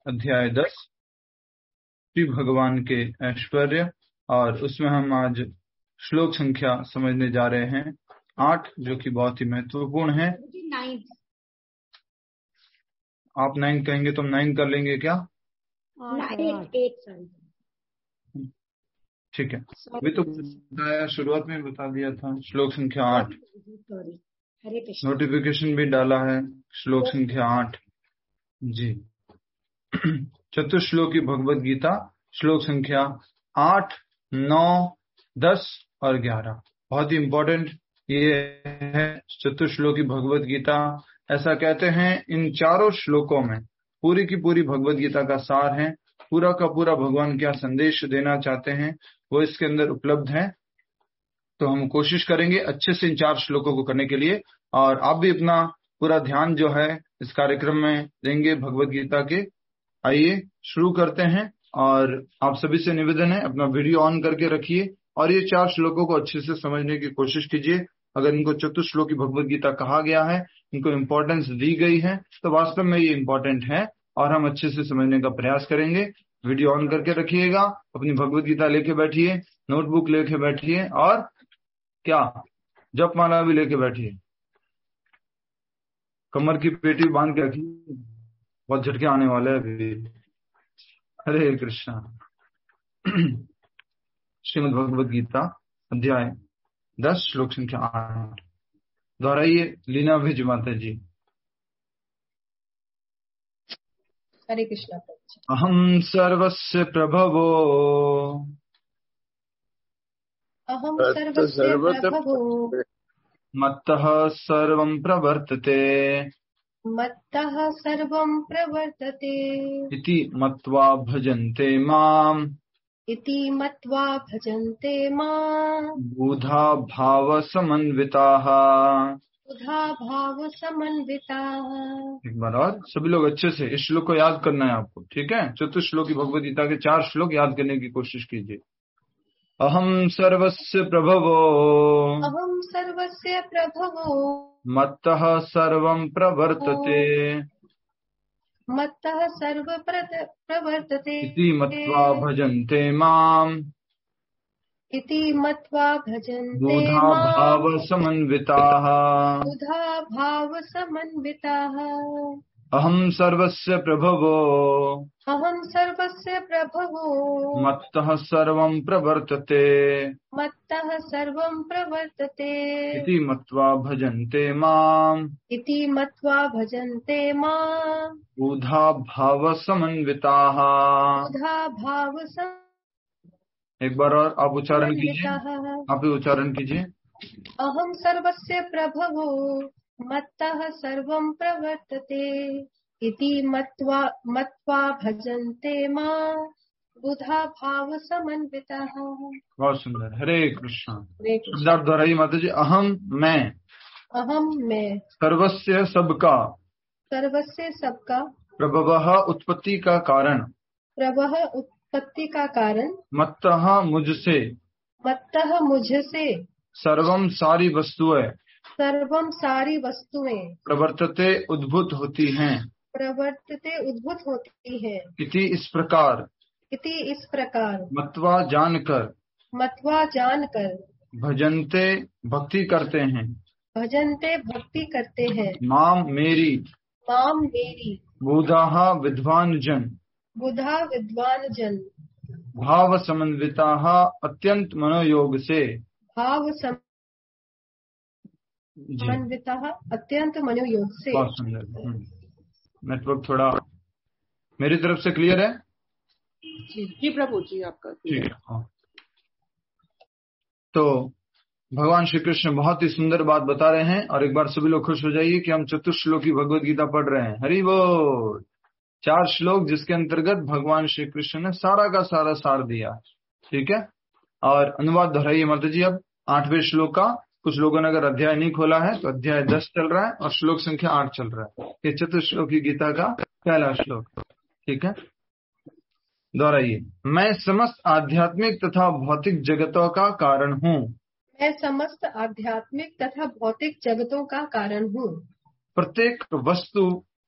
अध्याय 10 श्री भगवान के ऐश्वर्य, और उसमें हम आज श्लोक संख्या समझने जा रहे हैं 8, जो कि बहुत ही महत्वपूर्ण है। आप 9 कहेंगे तो हम 9 कर लेंगे क्या? 8 ठीक है, अभी तो बताया, शुरुआत में बता दिया था। श्लोक संख्या 8, नोटिफिकेशन भी डाला है। श्लोक संख्या 8 जी। चतुश्लोकी भगवद गीता, श्लोक संख्या 8, 9, 10 और 11 बहुत ही इंपॉर्टेंट ये है। चतुश्लोकी भगवद गीता, ऐसा कहते हैं इन चारों श्लोकों में पूरी की पूरी भगवद गीता का सार है। पूरा का पूरा भगवान क्या संदेश देना चाहते हैं वो इसके अंदर उपलब्ध है। तो हम कोशिश करेंगे अच्छे से इन 4 श्लोकों को करने के लिए, और आप भी अपना पूरा ध्यान जो है इस कार्यक्रम में देंगे भगवद गीता के। आइए शुरू करते हैं, और आप सभी से निवेदन है अपना वीडियो ऑन करके रखिए और ये 4 श्लोकों को अच्छे से समझने की कोशिश कीजिए। अगर इनको चतुश्लोकी भगवद गीता कहा गया है, इनको इम्पोर्टेंस दी गई है, तो वास्तव में ये इम्पोर्टेंट है और हम अच्छे से समझने का प्रयास करेंगे। वीडियो ऑन करके रखिएगा, अपनी भगवद गीता लेके बैठिए, नोटबुक लेके बैठिए, और क्या जपमाला भी लेके बैठिए, कमर की पेटी बांध के रखिए, बहुत झटके आने वाले हैं अभी। हरे कृष्णा। श्रीमद् भगवद गीता अध्याय 10 श्लोक संख्या 8 दोहराइए लीना विज माता जी। हरे कृष्णा। अहम सर्वस्य प्रभवो, अहम सर्वस्य प्रभवो, मत्तः सर्वं प्रवर्तते, मत्तः सर्वं प्रवर्तते, इति मत्वा भजन्ते माम्, इति मत्वा भजन्ते माम्, बुधा भाव समन्विताः। बुधा भाव समन्विताः। एक बार और सभी लोग अच्छे से इस श्लोक को याद करना है आपको, ठीक है? चतुश्लोकी भगवद गीता के 4 श्लोक याद करने की कोशिश कीजिए। अहम सर्वस्य प्रभवो, अहम सर्वस्य प्रभवो, मत्तः सर्वं प्रवर्तते, मत्तः सर्व प्रवर्तते, इति मत्वा भजन्ते माम्, इति मत्वा भजन्ते बुधा भाव समन्विताः। बुधा भाव समन्विताः। अहम सर्वस्य प्रभवो, अहम सर्वस्य प्रभवो, मत्तः सर्वं प्रवर्तते, मत्तः सर्वं प्रवर्तते, इति मत्वा भजन्ते माम्, इति मत्वा भजन्ते माम्, बुधा भाव समन्विताः। बुधा भाव एक बार और आप उच्चारण कीजिए, समन्विताः। आप ही उच्चारण कीजिए। अहम सर्वस्य प्रभवो, मत्तः सर्वं प्रवर्तते, इति मत्वा भजन्ते माम्, बुधा भाव समन्विताः। बहुत सुंदर। हरे कृष्णा। शब्दार्थ दोहराइए माता जी। अहम मैं, अहम मैं, सर्वस्य सबका, सर्वस्य सबका, प्रभवः उत्पत्ति का कारण, प्रभव उत्पत्ति का कारण, मत्तः मुझसे, मत्तः मुझसे, सर्वम सारी वस्तुएं, सर्वम सारी वस्तुएं, प्रवर्तते उद्भूत होती हैं, प्रवर्तते उद्भूत होती है, इति इस प्रकार, इति इस प्रकार, मत्वा जानकर, मत्वा जानकर, भजन्ते भक्ति करते हैं, भजन्ते भक्ति करते हैं, माम मेरी, माम मेरी, बुधाः विद्वान जन, बुधा विद्वान जन, भाव समन्विताः अत्यंत मनोयोग से, भाव समन्विताः अत्यंत मनोयोग से। बहुत सुंदर। नेटवर्क थोड़ा मेरी तरफ से क्लियर है? जी प्रभु जी, आपका ठीक है। हाँ, तो भगवान श्री कृष्ण बहुत ही सुंदर बात बता रहे हैं, और एक बार सभी लोग खुश हो जाइए कि हम चतुश्लोकी भगवद गीता पढ़ रहे हैं। हरि बोल। 4 श्लोक जिसके अंतर्गत भगवान श्री कृष्ण ने सारा का सारा सार दिया, ठीक है? और अनुवाद दोहराइए माता जी। अब 8वें श्लोक का, कुछ लोगों ने अगर अध्याय नहीं खोला है तो अध्याय 10 चल रहा है और श्लोक संख्या 8 चल रहा है। ये चतुश्लोकी गीता का पहला श्लोक, ठीक है? दोहराइए। मैं समस्त आध्यात्मिक तथा भौतिक जगतों का कारण हूँ, मैं समस्त आध्यात्मिक तथा भौतिक जगतों का कारण हूँ, प्रत्येक वस्तु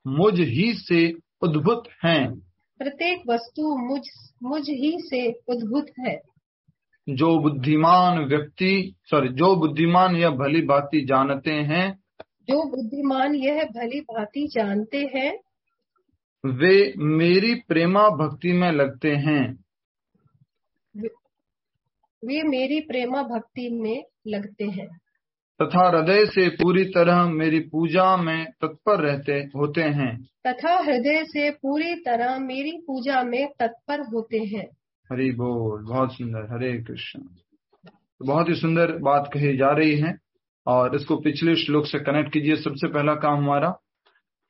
मुझ ही से उद्भूत हैं, प्रत्येक वस्तु मुझ ही से उद्भूत है। जो बुद्धिमान यह भली भांति जानते हैं, जो बुद्धिमान यह भली भांति जानते हैं, वे मेरी प्रेमा भक्ति में लगते हैं। वे मेरी प्रेमा भक्ति में लगते हैं तथा हृदय से पूरी तरह मेरी पूजा में तत्पर होते हैं। तथा हृदय से पूरी तरह मेरी पूजा में तत्पर होते हैं। हरि बोल। बहुत सुंदर। हरे कृष्ण। तो बहुत ही सुंदर बात कही जा रही है और इसको पिछले श्लोक से कनेक्ट कीजिए, सबसे पहला काम हमारा।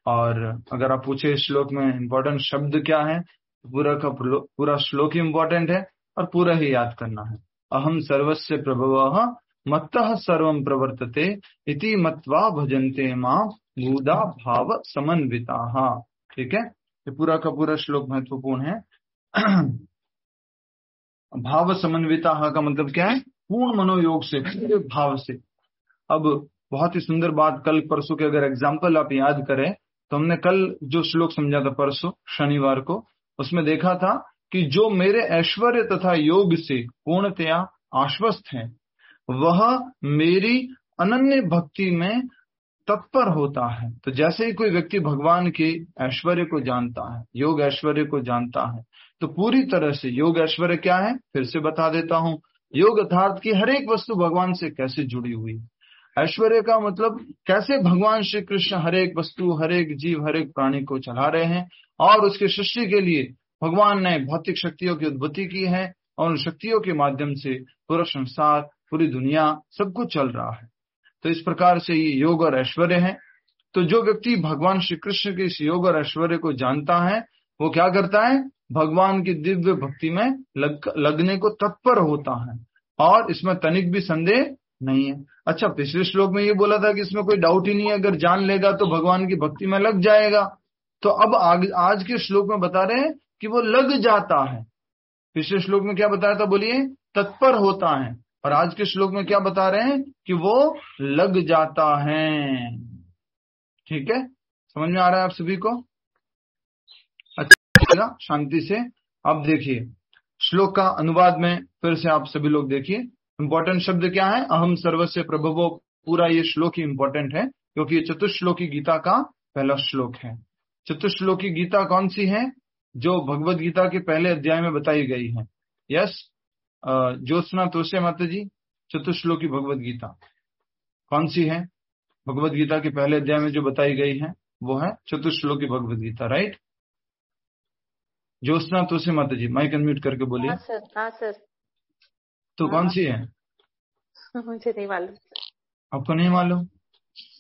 और अगर आप पूछे इस श्लोक में इम्पोर्टेंट शब्द क्या है, पूरा का पूरा श्लोक ही इम्पोर्टेंट है और पूरा ही याद करना है। अहम सर्वस्य प्रभवः मत्तः सर्वं प्रवर्तते इति मत्वा भजन्ते मां मूढ़ा भाव समन्विताः। ठीक है, ये पूरा का पूरा श्लोक महत्वपूर्ण है। भाव समन्विताः का मतलब क्या है? पूर्ण मनोयोग से, पूरे भाव से। अब बहुत ही सुंदर बात, कल परसों के अगर एग्जाम्पल आप याद करें तो हमने कल जो श्लोक समझा था परसों शनिवार को, उसमें देखा था कि जो मेरे ऐश्वर्य तथा योग से पूर्णतया आश्वस्त है वह मेरी अनन्य भक्ति में तत्पर होता है। तो जैसे ही कोई व्यक्ति भगवान के ऐश्वर्य को जानता है, योग ऐश्वर्य को जानता है, तो पूरी तरह से योग ऐश्वर्य क्या है फिर से बता देता हूं। योग अर्थात की हर एक वस्तु भगवान से कैसे जुड़ी हुई है। ऐश्वर्य का मतलब कैसे भगवान श्री कृष्ण हर एक वस्तु, हर एक जीव, हर एक प्राणी को चला रहे हैं और उसके सृष्टि के लिए भगवान ने भौतिक शक्तियों की उत्पत्ति की है और उन शक्तियों के माध्यम से पूरा संसार, पूरी दुनिया, सब कुछ चल रहा है। तो इस प्रकार से ये योग और ऐश्वर्य है। तो जो व्यक्ति भगवान श्री कृष्ण के इस योग और ऐश्वर्य को जानता है वो क्या करता है? भगवान की दिव्य भक्ति में लगने को तत्पर होता है और इसमें तनिक भी संदेह नहीं है। अच्छा, पिछले श्लोक में ये बोला था कि इसमें कोई डाउट ही नहीं है, अगर जान लेगा तो भगवान की भक्ति में लग जाएगा। तो अब आज के श्लोक में बता रहे हैं कि वो लग जाता है। पिछले श्लोक में क्या बताया था? बोलिए, तत्पर होता है। और आज के श्लोक में क्या बता रहे हैं? कि वो लग जाता है। ठीक है, समझ में आ रहा है आप सभी को? अच्छा, शांति से अब देखिए श्लोक का अनुवाद में फिर से आप सभी लोग देखिए। इंपॉर्टेंट शब्द क्या है? अहम सर्वस्य प्रभवो। पूरा ये श्लोक ही इंपॉर्टेंट है क्योंकि ये चतुश्लोकी गीता का पहला श्लोक है। चतुश्लोकी गीता कौन सी है? जो भगवत गीता के पहले अध्याय में बताई गई है। यस, ज्योत्सना तोषे माता जी, चतुश्लोकी भगवत गीता कौन सी है? भगवत गीता के पहले अध्याय में जो बताई गई है वो है चतुश्लोकी भगवत गीता, राइट? ज्योत्सना तोषे माता जी, माइक अनम्यूट करके बोलिए। हाँ सर। तो कौन सी है? मुझे नहीं मालूम। आपको नहीं मालूम?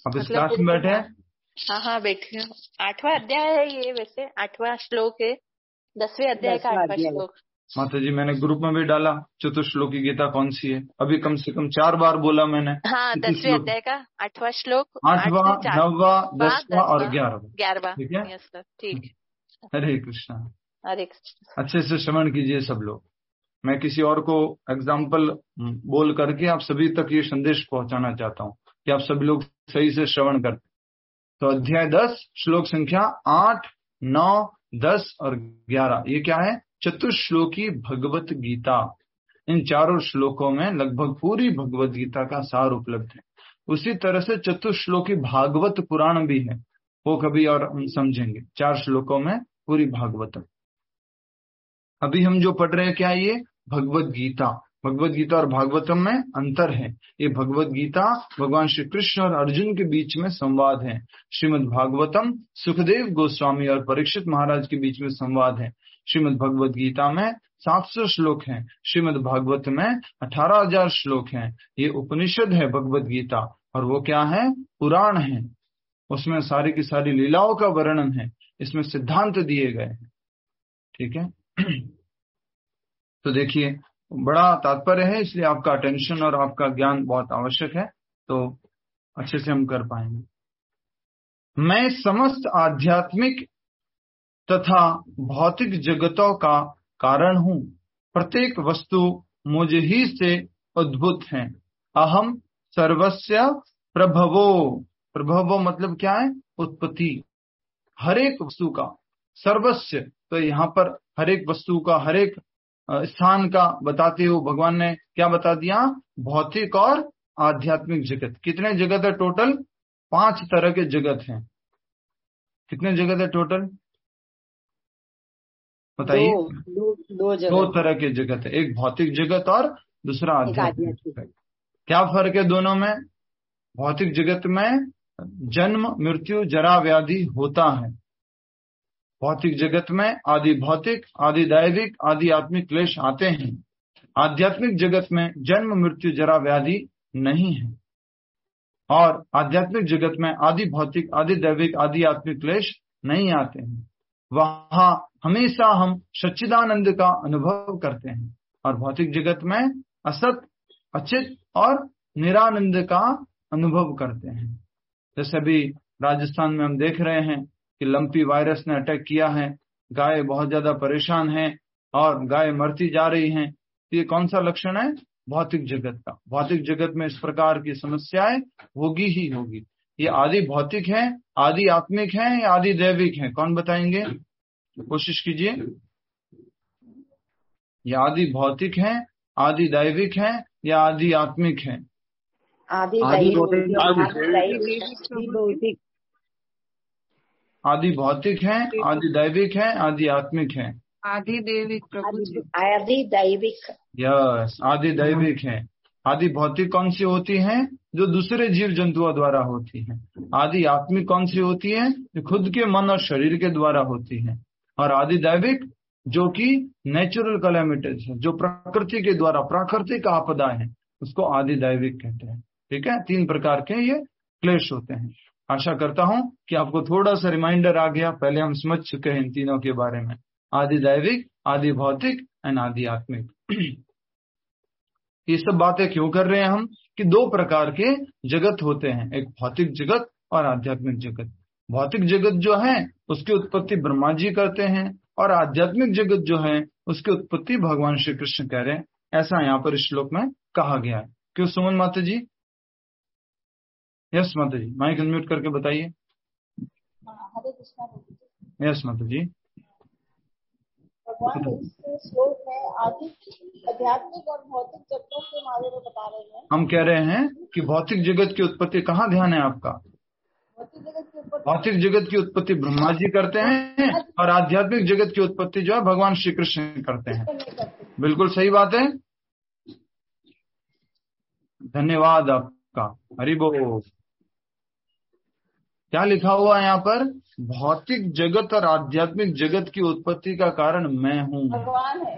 आप इस क्लास में बैठे हैं? हाँ बैठे हैं। 8वां अध्याय है ये, वैसे 8वां श्लोक है, 10वें अध्याय का 8वां श्लोक। माता जी, मैंने ग्रुप में भी डाला चतुश्लोकी गीता कौन सी है, अभी कम से कम 4 बार बोला मैंने। हाँ, 10वें अध्याय का 8वां श्लोक, 8वां, 9वां, 10वां और 11वां। ठीक है, यस सर, ठीक। हरे कृष्णा। हरे कृष्ण। अच्छे से श्रवण कीजिए सब लोग। मैं किसी और को एग्जाम्पल बोल करके आप सभी तक ये संदेश पहुंचाना चाहता हूँ कि आप सभी लोग सही से श्रवण करते। तो अध्याय 10 श्लोक संख्या 8, 9, 10 और 11 ये क्या है? चतुश्लोकी भगवत गीता। इन चारों श्लोकों में लगभग पूरी भगवत गीता का सार उपलब्ध है। उसी तरह से चतुश्लोकी भागवत पुराण भी है, वो कभी और हम समझेंगे। 4 श्लोकों में पूरी भागवत। अभी हम जो पढ़ रहे हैं क्या? ये भगवत गीता। भगवत गीता और भागवतम में अंतर है। ये भगवत गीता भगवान श्री कृष्ण और अर्जुन के बीच में संवाद है। श्रीमद् भागवतम सुखदेव गोस्वामी और परीक्षित महाराज के बीच में संवाद है। श्रीमद् भगवत गीता में 700 श्लोक हैं, श्रीमद् भागवत में 18,000 श्लोक हैं। ये उपनिषद है भगवत गीता, और वो क्या है? पुराण है। उसमें सारी की सारी लीलाओं का वर्णन है, इसमें सिद्धांत दिए गए हैं। ठीक है, तो देखिए बड़ा तात्पर्य है, इसलिए आपका अटेंशन और आपका ज्ञान बहुत आवश्यक है, तो अच्छे से हम कर पाएंगे। मैं समस्त आध्यात्मिक तथा भौतिक जगतों का कारण हूं। प्रत्येक वस्तु मुझ ही से उद्भूत है। अहम सर्वस्य प्रभवो। प्रभवो मतलब क्या है? उत्पत्ति। हर एक वस्तु का, सर्वस्य तो यहाँ पर हर एक वस्तु का, हर एक स्थान का बताते हुए भगवान ने क्या बता दिया? भौतिक और आध्यात्मिक जगत। कितने जगत है टोटल? 5 तरह के जगत हैं। कितने जगत है टोटल बताइए? दो तरह के जगत है, एक भौतिक जगत और दूसरा आध्यात्मिक जगत। क्या फर्क है दोनों में? भौतिक जगत में जन्म, मृत्यु, जरा, व्याधि होता है। भौतिक जगत में आदि भौतिक, आदि दैविक, आदि आत्मिक क्लेश आते हैं। आध्यात्मिक जगत में जन्म, मृत्यु, जरा, व्याधि नहीं है। और आध्यात्मिक जगत में आदि भौतिक, आदि दैविक, आदि आत्मिक क्लेश नहीं आते हैं। वहां हमेशा हम सच्चिदानंद का अनुभव करते हैं। और भौतिक जगत में असत, अचित और निरानंद का अनुभव करते हैं। जैसे अभी राजस्थान में हम देख रहे हैं कि लंपी वायरस ने अटैक किया है, गाय बहुत ज्यादा परेशान है और गाय मरती जा रही हैं। तो ये कौन सा लक्षण है? भौतिक जगत का। भौतिक जगत में इस प्रकार की समस्याएं होगी ही होगी। ये आदि भौतिक है, आदि आत्मिक है या आदि दैविक है? कौन बताएंगे? कोशिश कीजिए। ये आदि भौतिक है, आदि दैविक है या आदि आत्मिक है? आदि भौतिक है, आदि दैविक है, आदि आत्मिक है? आदि दैविक प्रभु जी। आदि दैविक। यस, आदि दैविक है। आदि भौतिक कौन सी होती है? जो दूसरे जीव जंतुओं द्वारा होती है। आदि आत्मिक कौन सी होती है? जो खुद के मन और शरीर के द्वारा होती है। और आदि दैविक जो कि नेचुरल कैलेमिटीज है, जो प्रकृति के द्वारा, प्राकृतिक आपदा है, उसको आदि दैविक कहते हैं। ठीक है, 3 प्रकार के ये क्लेश होते हैं। आशा करता हूं कि आपको थोड़ा सा रिमाइंडर आ गया। पहले हम समझ चुके हैं इन तीनों के बारे में, आदि दैविक, आदि भौतिक एंड आदि आत्मिक। ये सब बातें क्यों कर रहे हैं हम? कि 2 प्रकार के जगत होते हैं, एक भौतिक जगत और आध्यात्मिक जगत। भौतिक जगत जो है उसकी उत्पत्ति ब्रह्मा जी करते हैं और आध्यात्मिक जगत जो है उसकी उत्पत्ति भगवान श्री कृष्ण कह रहे हैं। ऐसा यहाँ पर इस श्लोक में कहा गया है। क्यों सुमन माता जी? यस माता जी, माइक अनम्यूट करके बताइए। यस माता जी। भगवान इस श्लोक में आध्यात्मिक और भौतिक जगतों के बारे में बता रहे हैं। हम कह रहे हैं कि भौतिक जगत की उत्पत्ति, कहाँ ध्यान है आपका? भौतिक जगत की उत्पत्ति ब्रह्मा जी करते हैं और आध्यात्मिक जगत की उत्पत्ति जो है भगवान श्री कृष्ण करते हैं। बिल्कुल सही बात है, धन्यवाद आपका, हरि बोल। क्या लिखा हुआ है यहाँ पर? भौतिक जगत और आध्यात्मिक जगत की उत्पत्ति का कारण मैं हूँ, भगवान है।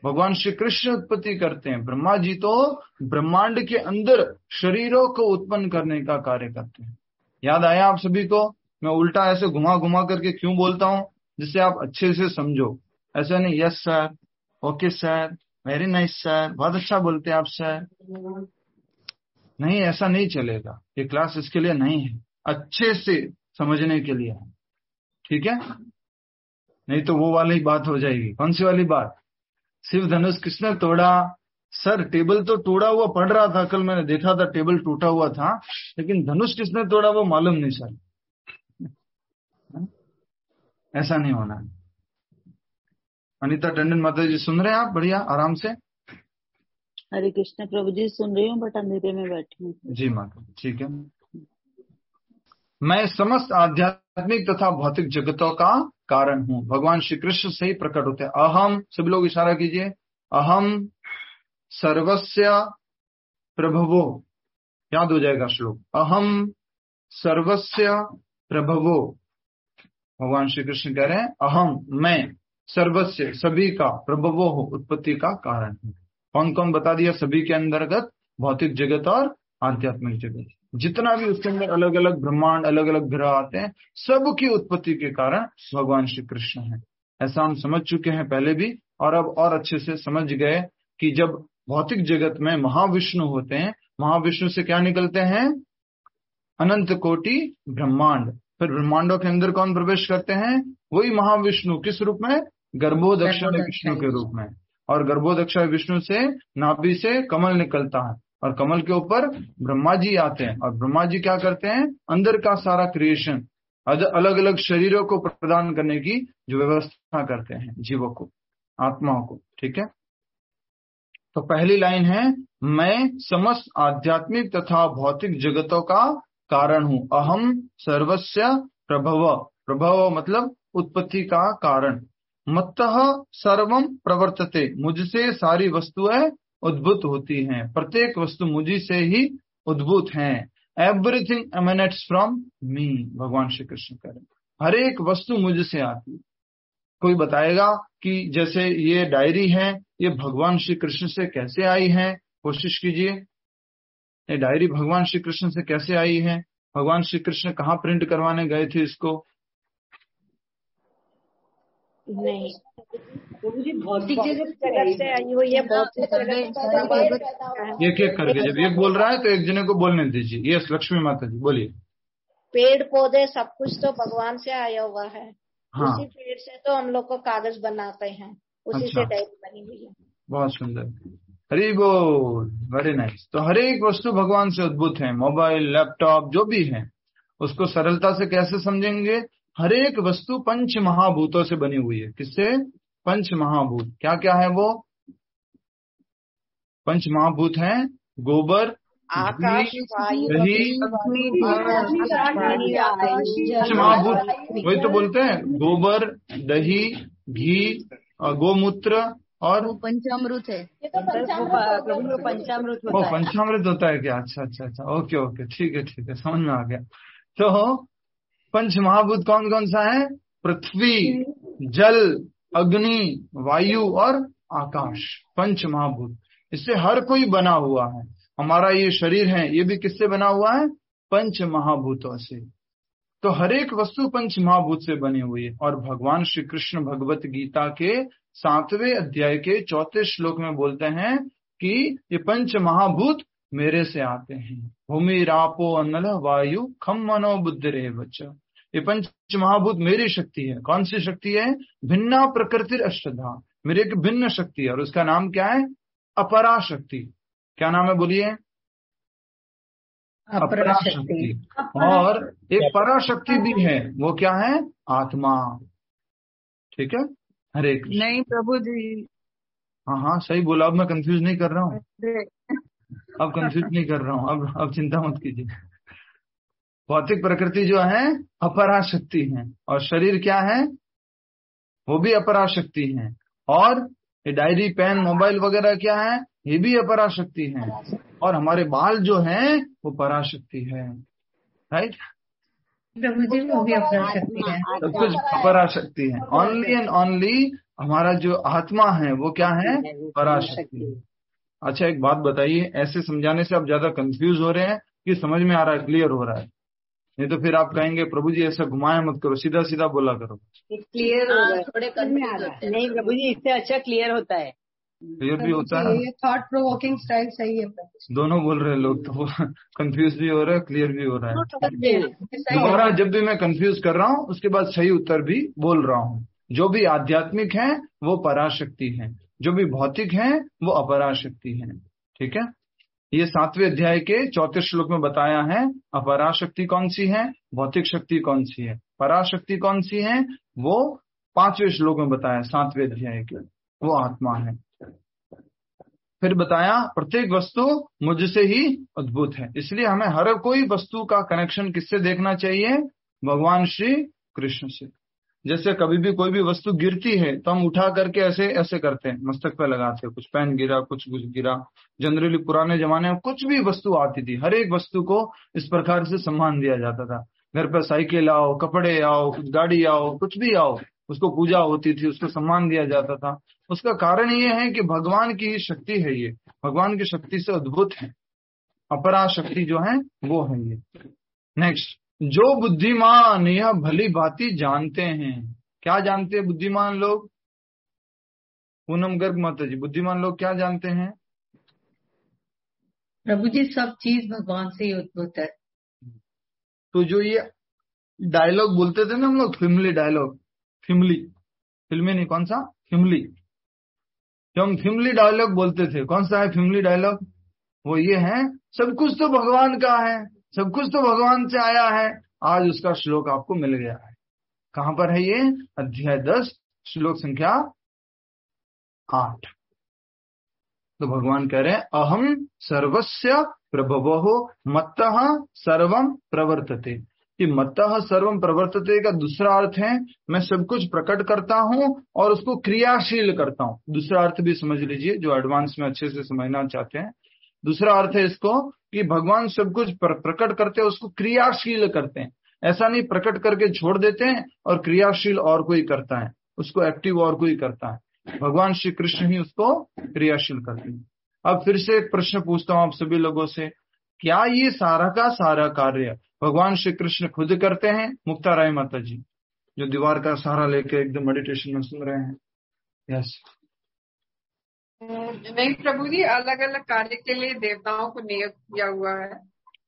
भगवान श्री कृष्ण उत्पत्ति करते हैं। ब्रह्मा जी तो ब्रह्मांड के अंदर शरीरों को उत्पन्न करने का कार्य करते हैं। याद आया आप सभी को? मैं उल्टा ऐसे घुमा घुमा करके क्यों बोलता हूँ? जिससे आप अच्छे से समझो। ऐसा नहीं yes sir, okay sir, very nice sir, बहुत अच्छा बोलते हैं आप सर, नहीं, ऐसा नहीं चलेगा। ये क्लास इसके लिए नहीं है, अच्छे से समझने के लिए है। ठीक है, नहीं तो वो वाली बात हो जाएगी। कौन सी वाली बात? शिव धनुष किसने तोड़ा? सर टेबल तो टूटा हुआ पड़ रहा था, कल मैंने देखा था टेबल टूटा हुआ था, लेकिन धनुष किसने तोड़ा वो मालूम नहीं सर। ऐसा नहीं होना है। अनीता टंडन माता जी सुन रहे हैं आप? बढ़िया, आराम से। हरे कृष्ण प्रभु जी, सुन रही हूँ बट अंधेरे में बैठी हूँ। जी माता, ठीक है। मैं समस्त आध्यात्मिक तथा भौतिक जगतों का कारण हूँ। भगवान श्री कृष्ण से ही प्रकट होते हैं। अहम, सभी लोग इशारा कीजिए, अहम सर्वस्य प्रभवो। याद हो जाएगा श्लोक, अहम सर्वस्य प्रभवो। भगवान श्री कृष्ण कह रहे हैं अहम, मैं, सर्वस्य सभी का, प्रभवो हो उत्पत्ति का कारण हूँ। कौन कौन बता दिया? सभी के अंतर्गत भौतिक जगत और आध्यात्मिक जगत, जितना भी उसके अंदर अलग अलग ब्रह्मांड, अलग अलग ग्रह आते हैं, सब की उत्पत्ति के कारण भगवान श्री कृष्ण है। ऐसा हम समझ चुके हैं पहले भी, और अब और अच्छे से समझ गए कि जब भौतिक जगत में महाविष्णु होते हैं, महाविष्णु से क्या निकलते हैं? अनंत कोटि ब्रह्मांड। फिर ब्रह्मांडों के अंदर कौन प्रवेश करते हैं? वही महाविष्णु। किस रूप में? गर्भोदक्षिण विष्णु के रूप में। और गर्भोदक्षिण विष्णु से नाभि से कमल निकलता है और कमल के ऊपर ब्रह्मा जी आते हैं। और ब्रह्मा जी क्या करते हैं? अंदर का सारा क्रिएशन, अलग अलग शरीरों को प्रदान करने की जो व्यवस्था करते हैं जीवों को, आत्माओं को। ठीक है, तो पहली लाइन है, मैं समस्त आध्यात्मिक तथा भौतिक जगतों का कारण हूं। अहम सर्वस्य प्रभव, प्रभव मतलब उत्पत्ति का कारण। मत्तः सर्वम प्रवर्तते, मुझसे सारी वस्तुएं उद्भूत होती हैं, प्रत्येक वस्तु मुझी से ही उद्भूत हैं। एवरीथिंग एमिनेट्स फ्रॉम मी, भगवान श्री कृष्ण कह रहे हैं, हर एक वस्तु मुझसे आती है। कोई बताएगा कि जैसे ये डायरी है, ये भगवान श्री कृष्ण से कैसे आई है? कोशिश कीजिए, ये डायरी भगवान श्री कृष्ण से कैसे आई है? भगवान श्री कृष्ण कहाँ प्रिंट करवाने गए थे इसको? नहीं, भौतिक जगत से आई हुई है, भौतिक जगत। एक एक करके जब ये बोल रहा है तो एक जने को बोलने दीजिए। यस लक्ष्मी माता जी बोलिए। पेड़ पौधे सब कुछ तो भगवान से आया हुआ है। हाँ, उसी पेड़ से तो हम लोग को कागज बनाते हैं, उसी से डायरी बनी हुई है। बहुत सुंदर, हरि बोल, वेरी नाइस। तो हर एक वस्तु भगवान से उद्भूत है। मोबाइल, लैपटॉप जो भी है, उसको सरलता से कैसे समझेंगे? हर एक वस्तु पंच महाभूतों से बनी हुई है। किससे? पंच महाभूत। क्या क्या है वो पंच महाभूत हैं? गोबर, आकाश, वायु, दही, पंच महाभूत वही तो बोलते हैं, गोबर, दही, घी, गोमूत्र और वो पंचामृत है। ये तो पंचामृत वो पंचामृत होता है क्या? अच्छा अच्छा अच्छा, ओके ओके, ठीक है ठीक है, समझ में आ गया। तो पंच महाभूत कौन कौन सा है? पृथ्वी, जल, अग्नि, वायु और आकाश, पंच महाभूत। इससे हर कोई बना हुआ है। हमारा ये शरीर है, ये भी किससे बना हुआ है? पंच महाभूतों से। तो हर एक वस्तु पंच महाभूत से बनी हुई है। और भगवान श्री कृष्ण भगवत गीता के 7वें अध्याय के 34 श्लोक में बोलते हैं कि ये पंच महाभूत मेरे से आते हैं। भूमि, रापो, अनल, वायु, खम, मनो, बुद्धि रे बच्चा। ये पंच महाभूत मेरी शक्ति है। कौन सी शक्ति है? भिन्ना प्रकृति अष्टधा, मेरी एक भिन्न शक्ति है और उसका नाम क्या है? अपरा शक्ति। क्या नाम है बोलिए? अपरा शक्ति। और एक पराशक्ति भी है, वो क्या है? आत्मा। ठीक है, हरे कृष्ण। नहीं प्रभु जी। हाँ हाँ सही बोला, अब मैं कंफ्यूज नहीं कर रहा हूँ, अब कंफ्यूज नहीं कर रहा हूँ, अब चिंता मत कीजिए। भौतिक प्रकृति जो है अपरा शक्ति है, और शरीर क्या है? वो भी अपरा शक्ति है। और ये डायरी, पेन, मोबाइल वगैरह क्या है? ये भी अपरा शक्ति है। और हमारे बाल जो हैं वो पराशक्ति है। राइट प्रभु जी, वो भी अपरा शक्ति है। सब कुछ पराशक्ति है। ओनली एंड ओनली हमारा जो आत्मा है वो क्या है? पराशक्ति। अच्छा एक बात बताइए, ऐसे समझाने से आप ज्यादा कंफ्यूज हो रहे हैं कि समझ में आ रहा है, क्लियर हो रहा है? नहीं तो फिर आप कहेंगे प्रभु जी ऐसा घुमाया मत करो, सीधा सीधा बोला करो। क्लियर हो गया, थोड़े कंफ्यूज होते हैं। नहीं प्रभु जी, इससे अच्छा क्लियर होता है। क्लियर भी होता है। ये थॉट प्रोवोकिंग स्टाइल सही है प्रभु जी। दोनों बोल रहे हैं लोग, तो कंफ्यूज भी हो रहा है, क्लियर भी हो रहा है। सही दोबारा है। जब भी मैं कंफ्यूज कर रहा हूँ उसके बाद सही उत्तर भी बोल रहा हूँ। जो भी आध्यात्मिक है वो पराशक्ति है, जो भी भौतिक है वो अपराशक्ति है। ठीक है, ये 7वें अध्याय के 34 श्लोक में बताया है अपराशक्ति कौन सी है, भौतिक शक्ति कौन सी है, पराशक्ति कौन सी है, वो 5वें श्लोक में बताया 7वें अध्याय के, वो आत्मा है। फिर बताया प्रत्येक वस्तु मुझसे ही उद्भूत है, इसलिए हमें हर कोई वस्तु का कनेक्शन किससे देखना चाहिए? भगवान श्री कृष्ण से। जैसे कभी भी कोई भी वस्तु गिरती है तो हम उठा करके ऐसे ऐसे करते हैं, मस्तक पे लगाते हैं, कुछ पेन गिरा, कुछ गिरा। जनरली पुराने जमाने में कुछ भी वस्तु आती थी, हर एक वस्तु को इस प्रकार से सम्मान दिया जाता था। घर पर साइकिल आओ, कपड़े आओ, कुछ गाड़ी आओ, कुछ भी आओ, उसको पूजा होती थी, उसको सम्मान दिया जाता था। उसका कारण ये है कि भगवान की शक्ति है, ये भगवान की शक्ति से उद्भूत है, अपरा शक्ति जो है वो है ये। नेक्स्ट, जो बुद्धिमान यह भली भांति जानते हैं। क्या जानते हैं बुद्धिमान लोग? पूनम गर्ग माता जी, बुद्धिमान लोग क्या जानते हैं? प्रभु जी, सब चीज भगवान से ही उद्भूत है। तो जो ये डायलॉग बोलते थे ना हम लोग, फिल्मी डायलॉग, फिल्मी नहीं, कौन सा? फिल्मी। जो हम फिल्मी डायलॉग बोलते थे, कौन सा है फिल्मी डायलॉग? वो ये है, सब कुछ तो भगवान का है, सब कुछ तो भगवान से आया है, आज उसका श्लोक आपको मिल गया है। कहां पर है ये? अध्याय 10 श्लोक संख्या 8। तो भगवान कह रहे हैं अहम सर्वस्य प्रभवो मत्तः सर्वम प्रवर्तते। कि मत्तः सर्वम प्रवर्तते का दूसरा अर्थ है मैं सब कुछ प्रकट करता हूं और उसको क्रियाशील करता हूं। दूसरा अर्थ भी समझ लीजिए जो एडवांस में अच्छे से समझना चाहते हैं। दूसरा अर्थ है इसको कि भगवान सब कुछ प्रकट करते हैं, उसको क्रियाशील करते हैं। ऐसा नहीं प्रकट करके छोड़ देते हैं और क्रियाशील और कोई करता है, उसको एक्टिव और कोई करता है। भगवान श्री कृष्ण ही उसको क्रियाशील करते हैं। अब फिर से एक प्रश्न पूछता हूं आप सभी लोगों से, क्या ये सारा का सारा कार्य भगवान श्री कृष्ण खुद करते हैं? मुक्ता राय माता जी जो दीवार का सहारा लेके एकदम मेडिटेशन में सुन रहे हैं। यस। नहीं प्रभु जी, अलग अलग कार्य के लिए देवताओं को नियुक्त किया हुआ है।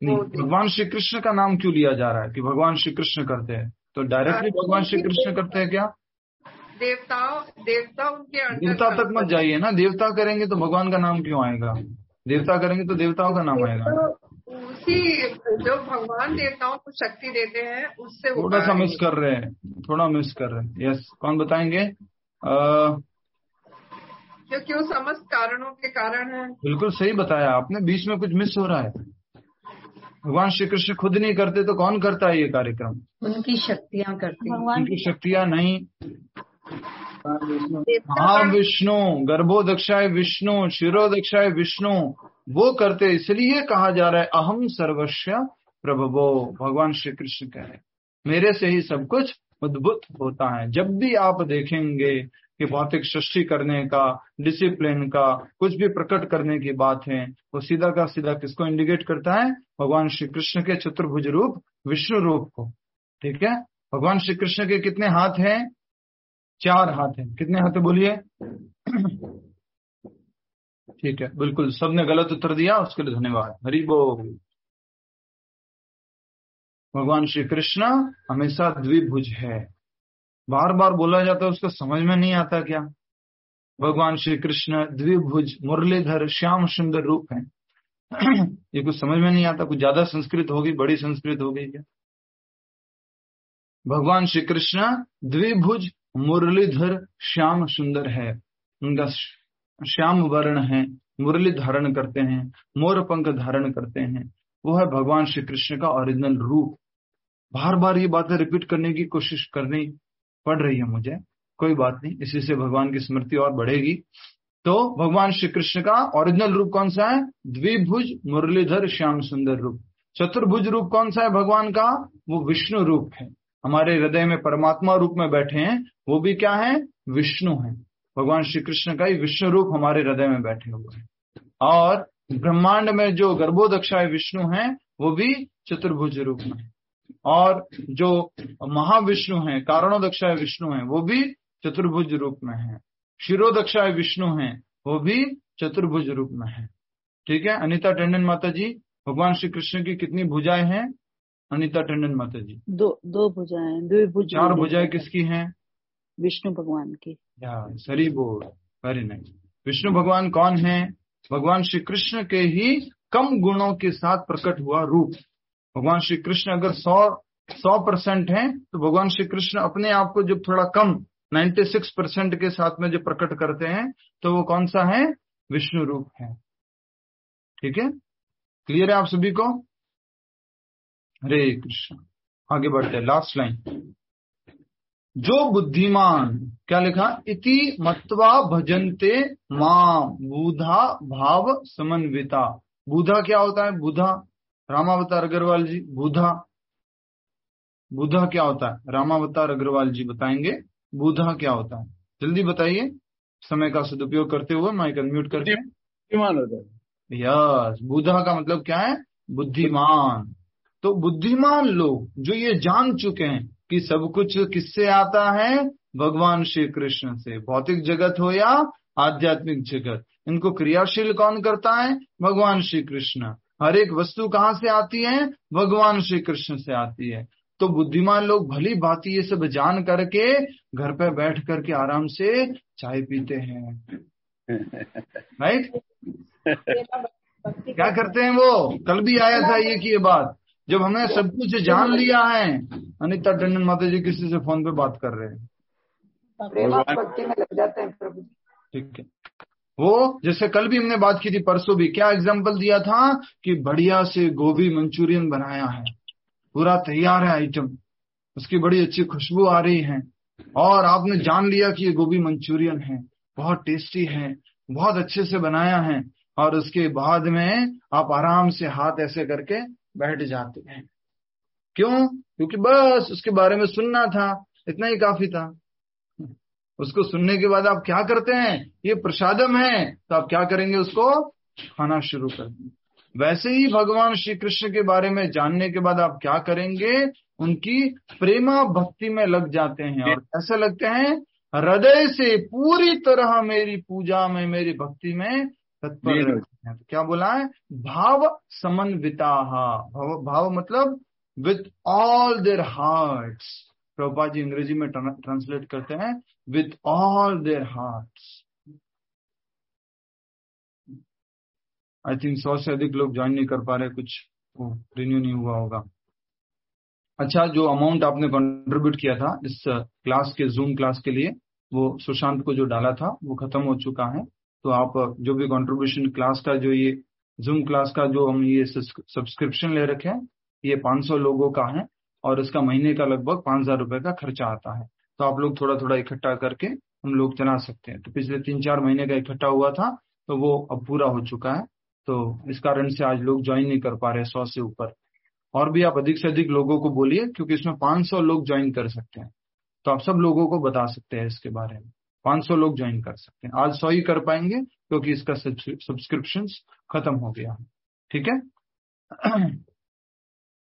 नहीं, भगवान श्री कृष्ण का नाम क्यों लिया जा रहा है कि भगवान श्री कृष्ण करते हैं? तो डायरेक्टली भगवान श्री कृष्ण करते हैं क्या? देवता उनके अंडर देवता तक मत जाइए ना। देवता करेंगे तो भगवान का नाम क्यों आएगा? देवता करेंगे तो देवताओं का नाम आएगा। उसी जो भगवान देवताओं को शक्ति देते हैं उससे थोड़ा सा मिस कर रहे हैं, थोड़ा मिस कर रहे हैं। यस, कौन बताएंगे? क्योंकि वो समस्त कारणों के कारण है। बिल्कुल सही बताया आपने, बीच में कुछ मिस हो रहा है। भगवान श्री कृष्ण खुद नहीं करते तो कौन करता है ये कार्यक्रम? उनकी शक्तियां करती हैं। उनकी शक्तियां नहीं। महाविष्णु, गर्भोदक्षाय विष्णु, शिरोदक्षाय विष्णु, वो करते। इसलिए कहा जा रहा है अहम सर्वस्व प्रभवो। भगवान श्री कृष्ण कह रहे मेरे से ही सब कुछ उद्भुत होता है। जब भी आप देखेंगे कि भौतिक सृष्टि करने का, डिसिप्लिन का, कुछ भी प्रकट करने की बात है, वो सीधा का सीधा किसको इंडिकेट करता है? भगवान श्री कृष्ण के चतुर्भुज रूप विष्णु रूप को। ठीक है। भगवान श्री कृष्ण के कितने हाथ हैं? 4 हाथ हैं। कितने हाथ है बोलिए? ठीक है, बिल्कुल सबने गलत उत्तर दिया, उसके लिए धन्यवाद। हरि बोल। भगवान श्री कृष्ण हमेशा द्विभुज है। बार बार बोला जाता है, उसको समझ में नहीं आता क्या? भगवान श्री कृष्ण द्विभुज मुरलीधर श्याम सुंदर रूप है। ये कुछ समझ में नहीं आता। कुछ ज्यादा संस्कृत होगी, बड़ी संस्कृत हो गई क्या? भगवान श्री कृष्ण द्विभुज मुरलीधर श्याम सुंदर है। उनका श्याम वर्ण है, मुरली धारण करते हैं, मोर पंख धारण करते हैं। वो है भगवान श्री कृष्ण का ओरिजिनल रूप। बार बार ये बातें रिपीट करने की कोशिश करनी पड़ रही है मुझे, कोई बात नहीं, इसी से भगवान की स्मृति और बढ़ेगी। तो भगवान श्री कृष्ण का ओरिजिनल रूप कौन सा है? द्विभुज मुरलीधर श्याम सुंदर रूप। चतुर्भुज रूप कौन सा है भगवान का? वो विष्णु रूप है। हमारे हृदय में परमात्मा रूप में बैठे हैं, वो भी क्या है? विष्णु है। भगवान श्री कृष्ण का ही विष्णु रूप हमारे हृदय में बैठे हुए हैं। और ब्रह्मांड में जो गर्भोदक्षाय विष्णु है वो भी चतुर्भुज रूप में है। और जो महाविष्णु है, कारणोदक्षाय विष्णु है, वो भी चतुर्भुज रूप में है। शिरोदक्षाय विष्णु है, वो भी चतुर्भुज रूप में है। ठीक है। अनीता टंडन माता जी, भगवान श्री कृष्ण की कितनी भुजाएं हैं? अनीता टंडन माता जी, दो भुजाएं, द्विभुज। 4 भुजाएं किसकी हैं? विष्णु भगवान की। सरी बोल, वेरी नाइस। विष्णु भगवान कौन है? भगवान श्री कृष्ण के ही कम गुणों के साथ प्रकट हुआ रूप। भगवान श्री कृष्ण अगर 100% है तो भगवान श्री कृष्ण अपने आप को जब थोड़ा कम 96% के साथ में जो प्रकट करते हैं तो वो कौन सा है? विष्णु रूप है। ठीक है, क्लियर है आप सभी को? हरे कृष्ण। आगे बढ़ते हैं, लास्ट लाइन। जो बुद्धिमान, क्या लिखा? इति मत्वा भजन्ते मां बुधा भाव समन्विता। बुधा क्या होता है? बुधा, रामावतार अग्रवाल जी, बुधा क्या होता है? रामावतार अग्रवाल जी बताएंगे बुधा क्या होता है। जल्दी बताइए, समय का सदुपयोग करते हुए माइक अनम्यूट करके। बुद्धिमान होता है। यस, बुधा का मतलब क्या है? बुद्धिमान। तो बुद्धिमान लोग जो ये जान चुके हैं कि सब कुछ किससे आता है? भगवान श्री कृष्ण से। भौतिक जगत हो या आध्यात्मिक जगत, इनको क्रियाशील कौन करता है? भगवान श्री कृष्ण। हर एक वस्तु कहाँ से आती है? भगवान श्री कृष्ण से आती है। तो बुद्धिमान लोग भली भांति ये सब जान करके घर पे बैठ करके आराम से चाय पीते हैं। राइट? क्या करते हैं वो? कल भी आया था ये की ये बात जब हमने सब कुछ जान लिया है। अनिता टंडन माता जी किसी से फोन पे बात कर रहे हैं, प्रेमा भक्ति में लग जाते हैं प्रभु जी। ठीक है। वो जैसे कल भी हमने बात की थी, परसों भी क्या एग्जाम्पल दिया था कि बढ़िया से गोभी मंचूरियन बनाया है, पूरा तैयार है आइटम, उसकी बड़ी अच्छी खुशबू आ रही है, और आपने जान लिया कि ये गोभी मंचूरियन है, बहुत टेस्टी है, बहुत अच्छे से बनाया है, और उसके बाद में आप आराम से हाथ ऐसे करके बैठ जाते हैं। क्यों? क्योंकि बस उसके बारे में सुनना था, इतना ही काफी था। उसको सुनने के बाद आप क्या करते हैं? ये प्रसादम है, तो आप क्या करेंगे? उसको खाना शुरू कर देंगे। वैसे ही भगवान श्री कृष्ण के बारे में जानने के बाद आप क्या करेंगे? उनकी प्रेमा भक्ति में लग जाते हैं। और कैसे लगते हैं? हृदय से पूरी तरह मेरी पूजा में, मेरी भक्ति में तत्पर रहते हैं। तो क्या बोला है? भाव समन्विताहा। भाव मतलब with all their hearts. Prabhupada ji अंग्रेजी में ट्रांसलेट करते हैं with all their hearts. I think 100 से अधिक लोग ज्वाइन नहीं कर पा रहे, कुछ रिन्यू नहीं हुआ होगा। अच्छा, जो अमाउंट आपने कंट्रीब्यूट किया था इस क्लास के, जूम क्लास के लिए, वो सुशांत को जो डाला था वो खत्म हो चुका है। तो आप जो भी कंट्रीब्यूशन क्लास का, जो ये जूम क्लास का जो हम ये सब्सक्रिप्शन ले रखे हैं, ये 500 लोगों का है, और इसका महीने का लगभग 5,000 रुपए का खर्चा आता है। तो आप लोग थोड़ा थोड़ा इकट्ठा करके हम लोग चला सकते हैं। तो पिछले 3-4 महीने का इकट्ठा हुआ था, तो वो अब पूरा हो चुका है। तो इस कारण से आज लोग ज्वाइन नहीं कर पा रहे 100 से ऊपर। और भी आप अधिक से अधिक लोगों को बोलिए, क्योंकि इसमें 500 लोग ज्वाइन कर सकते हैं। तो आप सब लोगों को बता सकते हैं इसके बारे में। 500 लोग ज्वाइन कर सकते हैं। आज 100 ही कर पाएंगे क्योंकि इसका सब्सक्रिप्शन खत्म हो गया है। ठीक है।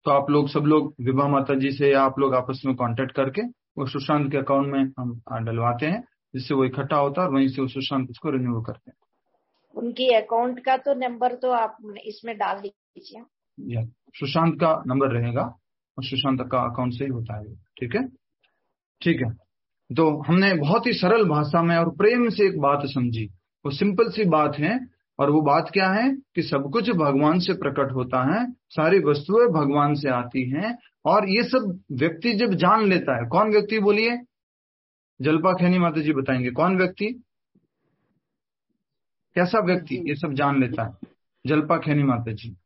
तो आप लोग, सब लोग विभा माता जी से या आप लोग आपस में कांटेक्ट करके वो सुशांत के अकाउंट में हम डलवाते हैं, जिससे वो इकट्ठा होता है, और वहीं से वो सुशांत इसको रिन्यू करते हैं। उनकी अकाउंट का तो नंबर तो आप इसमें डाल दीजिए। सुशांत का नंबर रहेगा और सुशांत का अकाउंट से ही होता है। ठीक है, ठीक है। तो हमने बहुत ही सरल भाषा में और प्रेम से एक बात समझी। वो सिंपल सी बात है, और वो बात क्या है कि सब कुछ भगवान से प्रकट होता है, सारी वस्तुएं भगवान से आती हैं, और ये सब व्यक्ति जब जान लेता है, कौन व्यक्ति बोलिए? जलपा खैनी माता जी बताएंगे कौन व्यक्ति, कैसा व्यक्ति ये सब जान लेता है? जलपा खैनी माता जी।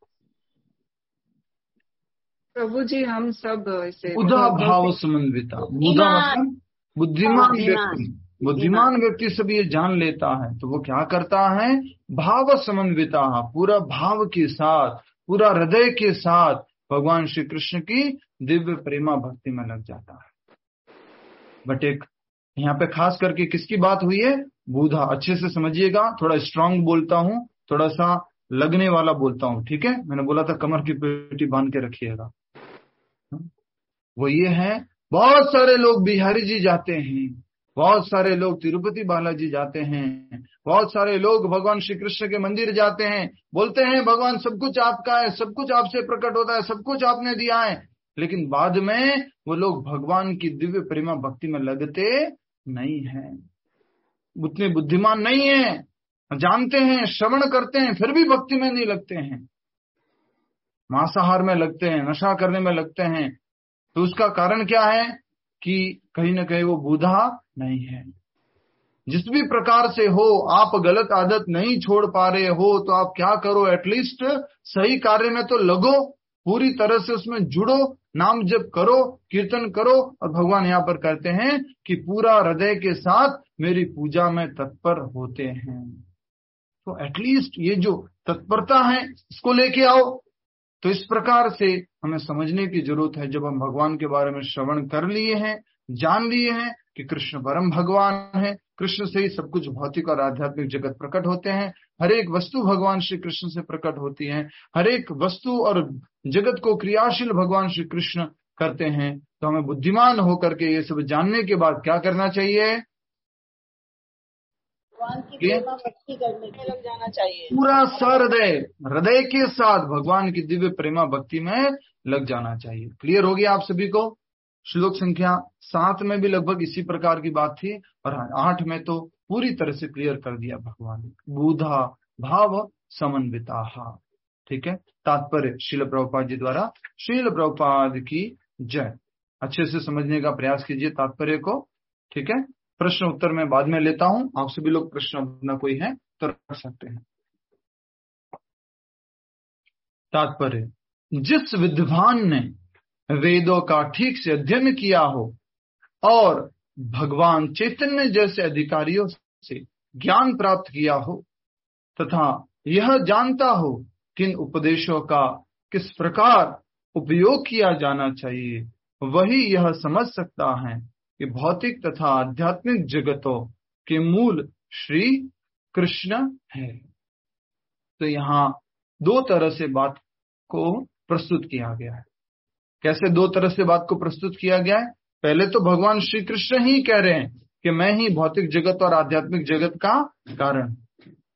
प्रभु जी, हम सब इसे बुधा भाव समन्विता। बुधा मतलब बुद्धिमान व्यक्ति। बुद्धिमान व्यक्ति सब ये जान लेता है, तो वो क्या करता है? भाव समन्विता, पूरा भाव के साथ, पूरा हृदय के साथ भगवान श्री कृष्ण की दिव्य प्रेमा भक्ति में लग जाता है। बट एक यहाँ पे खास करके किसकी बात हुई है? बुधा। अच्छे से समझिएगा, थोड़ा स्ट्रांग बोलता हूँ, थोड़ा सा लगने वाला बोलता हूँ। ठीक है, मैंने बोला था कमर की पेटी बांध के रखिएगा। वो ये है, बहुत सारे लोग बिहारी जी जाते हैं, बहुत सारे लोग तिरुपति बालाजी जाते हैं, बहुत सारे लोग भगवान श्री कृष्ण के मंदिर जाते हैं, बोलते हैं भगवान सब कुछ आपका है, सब कुछ आपसे प्रकट होता है, सब कुछ आपने दिया है, लेकिन बाद में वो लोग भगवान की दिव्य प्रेमा भक्ति में लगते नहीं हैं। उतने बुद्धिमान नहीं है, जानते हैं, श्रवण करते हैं, फिर भी भक्ति में नहीं लगते हैं, मांसाहार में लगते हैं, नशा करने में लगते हैं। तो उसका कारण क्या है कि कहीं ना कहीं वो बुधा नहीं है। जिस भी प्रकार से हो, आप गलत आदत नहीं छोड़ पा रहे हो, तो आप क्या करो? एटलीस्ट सही कार्य में तो लगो, पूरी तरह से उसमें जुड़ो, नाम जप करो, कीर्तन करो, और भगवान यहाँ पर कहते हैं कि पूरा हृदय के साथ मेरी पूजा में तत्पर होते हैं। तो एटलीस्ट ये जो तत्परता है इसको लेके आओ। तो इस प्रकार से हमें समझने की जरूरत है, जब हम भगवान के बारे में श्रवण कर लिए हैं, जान लिए हैं कि कृष्ण परम भगवान है, कृष्ण से ही सब कुछ भौतिक और आध्यात्मिक जगत प्रकट होते हैं, हर एक वस्तु भगवान श्री कृष्ण से प्रकट होती है, हर एक वस्तु और जगत को क्रियाशील भगवान श्री कृष्ण करते हैं। तो हमें बुद्धिमान होकर के ये सब जानने के बाद क्या करना चाहिए? भगवान की प्रेमा भक्ति करने में लग जाना चाहिए। पूरा हृदय के साथ भगवान की दिव्य प्रेमा भक्ति में लग जाना चाहिए। क्लियर हो गया आप सभी को? श्लोक संख्या 7 में भी लगभग इसी प्रकार की बात थी, और 8 में तो पूरी तरह से क्लियर कर दिया भगवान। बुधा भाव समन्विता। ठीक है, तात्पर्य श्रील प्रभुपाद जी द्वारा। श्रील प्रभुपाद की जय। अच्छे से समझने का प्रयास कीजिए तात्पर्य को, ठीक है। प्रश्न उत्तर मैं बाद में लेता हूं, आप सभी लोग प्रश्न अपना कोई है तो रख सकते हैं। तात्पर्य, जिस विद्वान ने वेदों का ठीक से अध्ययन किया हो और भगवान चैतन्य जैसे अधिकारियों से ज्ञान प्राप्त किया हो तथा यह जानता हो कि इन उपदेशों का किस प्रकार उपयोग किया जाना चाहिए, वही यह समझ सकता है कि भौतिक तथा आध्यात्मिक जगतों के मूल श्री कृष्ण है। तो यहाँ दो तरह से बात को प्रस्तुत किया गया है। कैसे दो तरह से बात को प्रस्तुत किया गया है? पहले तो भगवान श्री कृष्ण ही कह रहे हैं कि मैं ही भौतिक जगत और आध्यात्मिक जगत का कारण।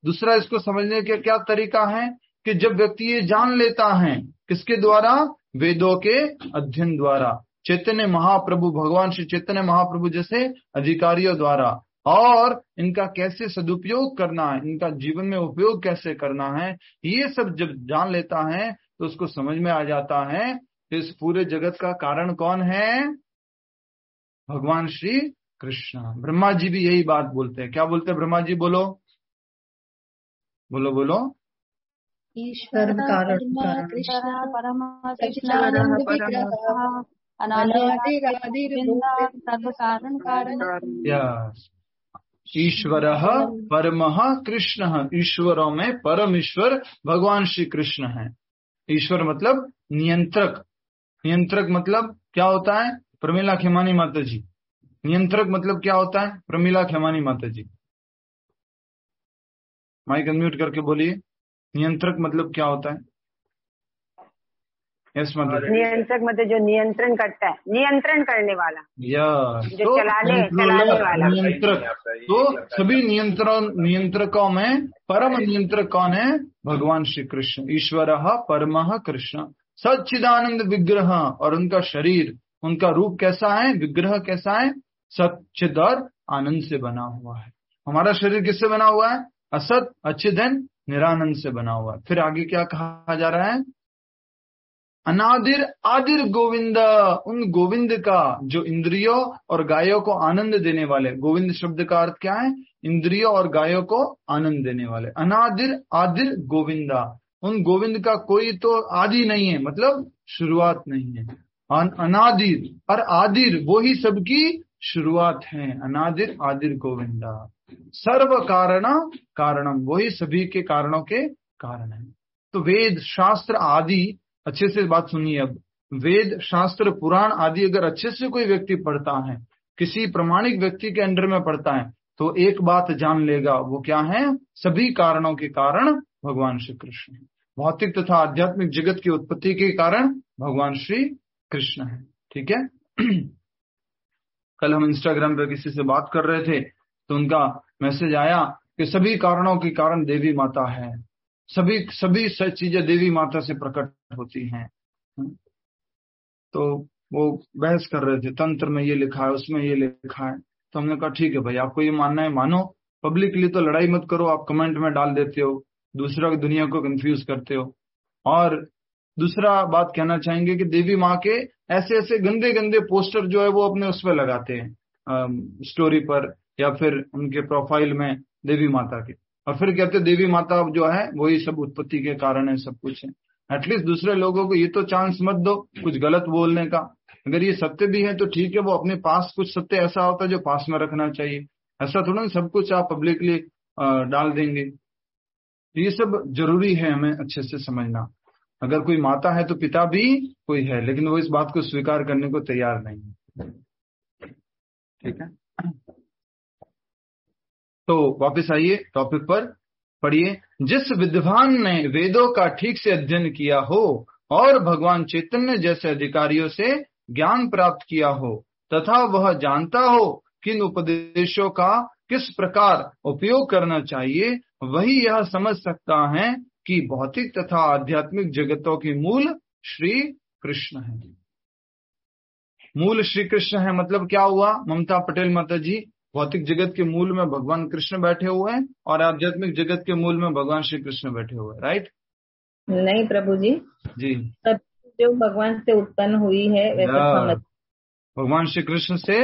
दूसरा, इसको समझने का क्या तरीका है कि जब व्यक्ति ये जान लेता है, किसके द्वारा? वेदों के अध्ययन द्वारा, चैतन्य महाप्रभु, भगवान श्री चैतन्य महाप्रभु जैसे अधिकारियों द्वारा, और इनका कैसे सदुपयोग करना है, इनका जीवन में उपयोग कैसे करना है, ये सब जब जान लेता है तो उसको समझ में आ जाता है कि इस पूरे जगत का कारण कौन है? भगवान श्री कृष्ण। ब्रह्मा जी भी यही बात बोलते हैं। क्या बोलते हैं ब्रह्मा जी? बोलो बोलो बोलो। ईश्वर कारण ईश्वर परमः कृष्ण। ईश्वरों में परम ईश्वर भगवान श्री कृष्ण है। ईश्वर मतलब नियंत्रक। नियंत्रक मतलब क्या होता है? प्रमीला खेमानी माता जी, नियंत्रक मतलब क्या होता है? प्रमीला खेमानी माता जी, माइक अनम्यूट करके बोलिए। नियंत्रक मतलब क्या होता है? यस माता जी। नियंत्रक मतलब जो नियंत्रण करता है, नियंत्रण करने वाला, जो तो चलाने वाला नियंत्रक। तो सभी नियंत्रकों में परम नियंत्रक कौन है? भगवान श्री कृष्ण। ईश्वर परमः कृष्ण सच्चिदानंद विग्रह। और उनका शरीर, उनका रूप कैसा है? विग्रह कैसा है? सच्चिद और आनंद से बना हुआ है। हमारा शरीर किससे बना हुआ है? असत, अच्युत, निरानंद से बना हुआ है। फिर आगे क्या कहा जा रहा है? अनादिर आदिर गोविंद। उन गोविंद का जो इंद्रियों और गायों को आनंद देने वाले। गोविंद शब्द का अर्थ क्या है? इंद्रियों और गायों को आनंद देने वाले। अनादिर आदिर गोविंदा। उन गोविंद का कोई तो आदि नहीं है, मतलब शुरुआत नहीं है। अनादिर और आदिर वो ही सबकी शुरुआत है। अनादिर आदिर गोविंदा। सर्व कारण कारणम, वही सभी के कारणों के कारण है। तो वेद शास्त्र आदि, अच्छे से बात सुनिए अब, वेद शास्त्र पुराण आदि अगर अच्छे से कोई व्यक्ति पढ़ता है, किसी प्रमाणिक व्यक्ति के अंडर में पढ़ता है, तो एक बात जान लेगा। वो क्या है? सभी कारणों के कारण भगवान श्री कृष्ण है। भौतिक तथा आध्यात्मिक जगत की उत्पत्ति के कारण भगवान श्री कृष्ण है। ठीक है। कल हम इंस्टाग्राम पे किसी से बात कर रहे थे तो उनका मैसेज आया कि सभी कारणों के कारण देवी माता है, सभी चीजें देवी माता से प्रकट होती हैं। तो वो बहस कर रहे थे, तंत्र में ये लिखा है, उसमें ये लिखा है। तो हमने कहा ठीक है भाई, आपको ये मानना है मानो, पब्लिकली तो लड़ाई मत करो। आप कमेंट में डाल देते हो, दूसरा दुनिया को कंफ्यूज करते हो। और दूसरा बात कहना चाहेंगे कि देवी माँ के ऐसे ऐसे गंदे गंदे पोस्टर जो है वो अपने उस पर लगाते हैं, स्टोरी पर या फिर उनके प्रोफाइल में देवी माता के, और फिर कहते देवी माता जो है वही सब उत्पत्ति के कारण है, सब कुछ है। एटलीस्ट दूसरे लोगों को ये तो चांस मत दो कुछ गलत बोलने का। अगर ये सत्य भी है तो ठीक है, वो अपने पास कुछ सत्य ऐसा होता है जो पास में रखना चाहिए। ऐसा थोड़ा ना सब कुछ आप पब्लिकली डाल देंगे। ये सब जरूरी है हमें अच्छे से समझना। अगर कोई माता है तो पिता भी कोई है, लेकिन वो इस बात को स्वीकार करने को तैयार नहीं है। ठीक है, तो वापस आइए टॉपिक पर, पढ़िए। जिस विद्वान ने वेदों का ठीक से अध्ययन किया हो और भगवान चैतन्य जैसे अधिकारियों से ज्ञान प्राप्त किया हो तथा वह जानता हो कि इन उपदेशों का किस प्रकार उपयोग करना चाहिए, वही यह समझ सकता है कि भौतिक तथा आध्यात्मिक जगतों की मूल श्री कृष्ण है। मूल श्री कृष्ण है मतलब क्या हुआ ममता पटेल माता जी? भौतिक जगत के मूल में भगवान कृष्ण बैठे हुए हैं और आध्यात्मिक जगत के मूल में भगवान श्री कृष्ण बैठे हुए हैं, राइट। नहीं प्रभु जी, जी, सब जो भगवान से उत्पन्न हुई है वैसा समझ, भगवान श्री कृष्ण से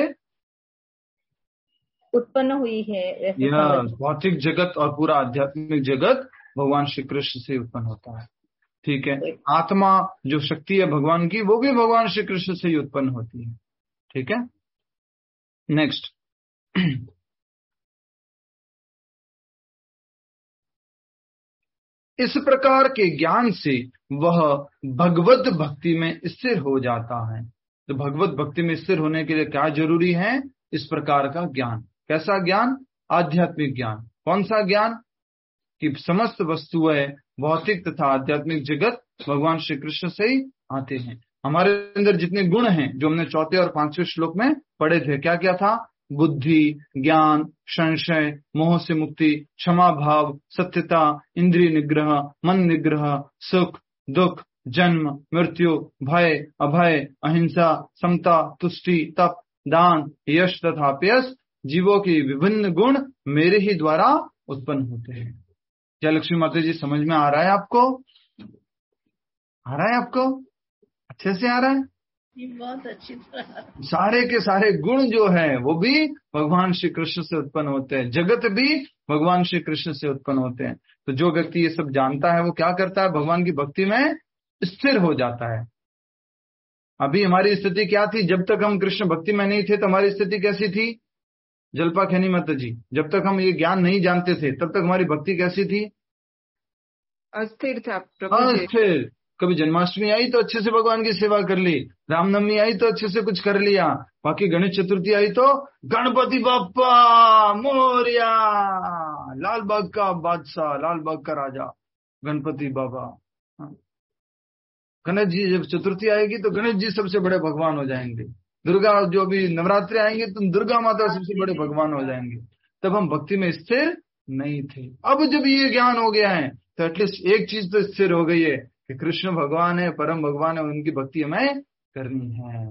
उत्पन्न हुई है वैसे यह समझ। भौतिक जगत और पूरा आध्यात्मिक जगत भगवान श्री कृष्ण से उत्पन्न होता है। ठीक है, आत्मा जो शक्ति है भगवान की, वो भी भगवान श्री कृष्ण से ही उत्पन्न होती है। ठीक है, नेक्स्ट। इस प्रकार के ज्ञान से वह भगवत भक्ति में स्थिर हो जाता है। तो भगवत भक्ति में स्थिर होने के लिए क्या जरूरी है? इस प्रकार का ज्ञान। कैसा ज्ञान? आध्यात्मिक ज्ञान। कौन सा ज्ञान? कि समस्त वस्तुएं, भौतिक तथा आध्यात्मिक जगत भगवान श्री कृष्ण से ही आते हैं। हमारे अंदर जितने गुण हैं जो हमने 4 और 5वें श्लोक में पढ़े थे, क्या क्या था? बुद्धि, ज्ञान, संशय, मोह से मुक्ति, क्षमा भाव, सत्यता, इंद्रिय निग्रह, मन निग्रह, सुख दुख, जन्म मृत्यु, भय अभय, अहिंसा, समता, तुष्टि, तप, दान, यश तथा अपयश, जीवों के विभिन्न गुण मेरे ही द्वारा उत्पन्न होते हैं। क्या लक्ष्मी माता जी समझ में आ रहा है आपको? आ रहा है आपको? अच्छे से आ रहा है? बहुत अच्छी तरह। सारे के सारे गुण जो है वो भी भगवान श्री कृष्ण से उत्पन्न होते हैं, जगत भी भगवान श्री कृष्ण से उत्पन्न होते हैं। तो जो व्यक्ति ये सब जानता है वो क्या करता है? भगवान की भक्ति में स्थिर हो जाता है। अभी हमारी स्थिति क्या थी? जब तक हम कृष्ण भक्ति में नहीं थे तो हमारी स्थिति कैसी थी? जल्पा खैनी माता जी, जब तक हम ये ज्ञान नहीं जानते थे तब तक हमारी भक्ति कैसी थी? अस्थिर था। अस्थिर। कभी जन्माष्टमी आई तो अच्छे से भगवान की सेवा कर ली, रामनवमी आई तो अच्छे से कुछ कर लिया, बाकी गणेश चतुर्थी आई तो गणपति बप्पा मोरिया, लाल बाग का बादशाह, लाल बाग का राजा गणपति बाबा। गणेश जी जब चतुर्थी आएगी तो गणेश जी सबसे बड़े भगवान हो जाएंगे। दुर्गा जो भी नवरात्रि आएंगे तो दुर्गा माता सबसे बड़े भगवान हो जाएंगे। तब हम भक्ति में स्थिर नहीं थे। अब जब ये ज्ञान हो गया है तो एटलीस्ट एक चीज तो स्थिर हो गई है कि कृष्ण भगवान है, परम भगवान है, उनकी भक्ति हमें करनी है।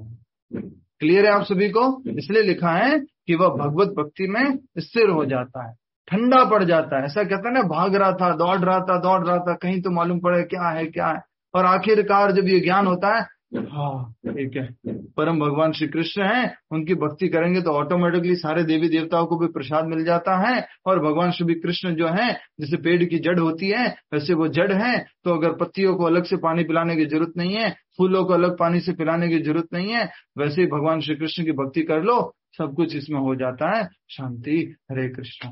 क्लियर है आप सभी को? इसलिए लिखा है कि वह भगवत भक्ति में स्थिर हो जाता है, ठंडा पड़ जाता है। ऐसा कहता है ना, भाग रहा था, दौड़ रहा था, कहीं तो मालूम पड़े क्या है, और आखिरकार जब ये ज्ञान होता है, हाँ ठीक है, परम भगवान श्री कृष्ण हैं, उनकी भक्ति करेंगे तो ऑटोमेटिकली सारे देवी देवताओं को भी प्रसाद मिल जाता है। और भगवान श्री कृष्ण जो हैं, जैसे पेड़ की जड़ होती है वैसे वो जड़ है, तो अगर पत्तियों को अलग से पानी पिलाने की जरूरत नहीं है, फूलों को अलग पानी से पिलाने की जरूरत नहीं है, वैसे ही भगवान श्री कृष्ण की भक्ति कर लो, सब कुछ इसमें हो जाता है। शांति। हरे कृष्ण।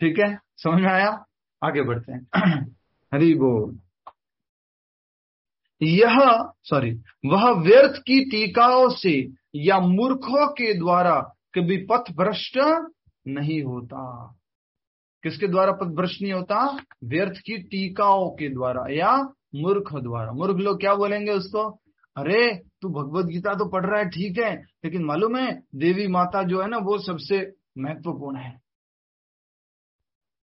ठीक है, समझ में आया? आगे बढ़ते हैं। हरि बोल। वह व्यर्थ की टीकाओं से या मूर्खों के द्वारा कभी पथ भ्रष्ट नहीं होता। किसके द्वारा पथ भ्रष्ट नहीं होता? व्यर्थ की टीकाओं के द्वारा या मूर्ख द्वारा। मूर्ख लोग क्या बोलेंगे उसको? अरे तू भगवत गीता तो पढ़ रहा है, ठीक है, लेकिन मालूम है देवी माता जो है ना वो सबसे महत्वपूर्ण है।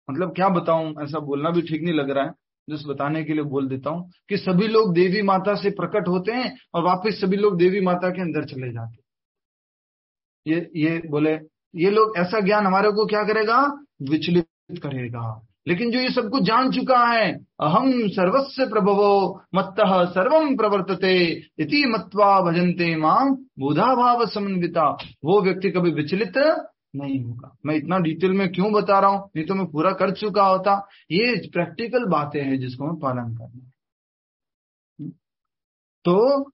मतलब क्या बताऊं, ऐसा बोलना भी ठीक नहीं लग रहा है, जिस बताने के लिए बोल देता हूं कि सभी लोग देवी माता से प्रकट होते हैं और वापस सभी लोग देवी माता के अंदर चले जाते हैं। ये बोले ये लोग, ऐसा ज्ञान हमारे को क्या करेगा? विचलित करेगा। लेकिन जो ये सब कुछ जान चुका है, अहम सर्वस्य प्रभवो मत्तः सर्वम प्रवर्तते इति मत्वा भजन्ते मां बुधा भाव समन्विता, वो व्यक्ति कभी विचलित नहीं होगा। मैं इतना डिटेल में क्यों बता रहा हूं, नहीं तो मैं पूरा कर चुका होता। ये प्रैक्टिकल बातें हैं जिसको हमें पालन करना है। तो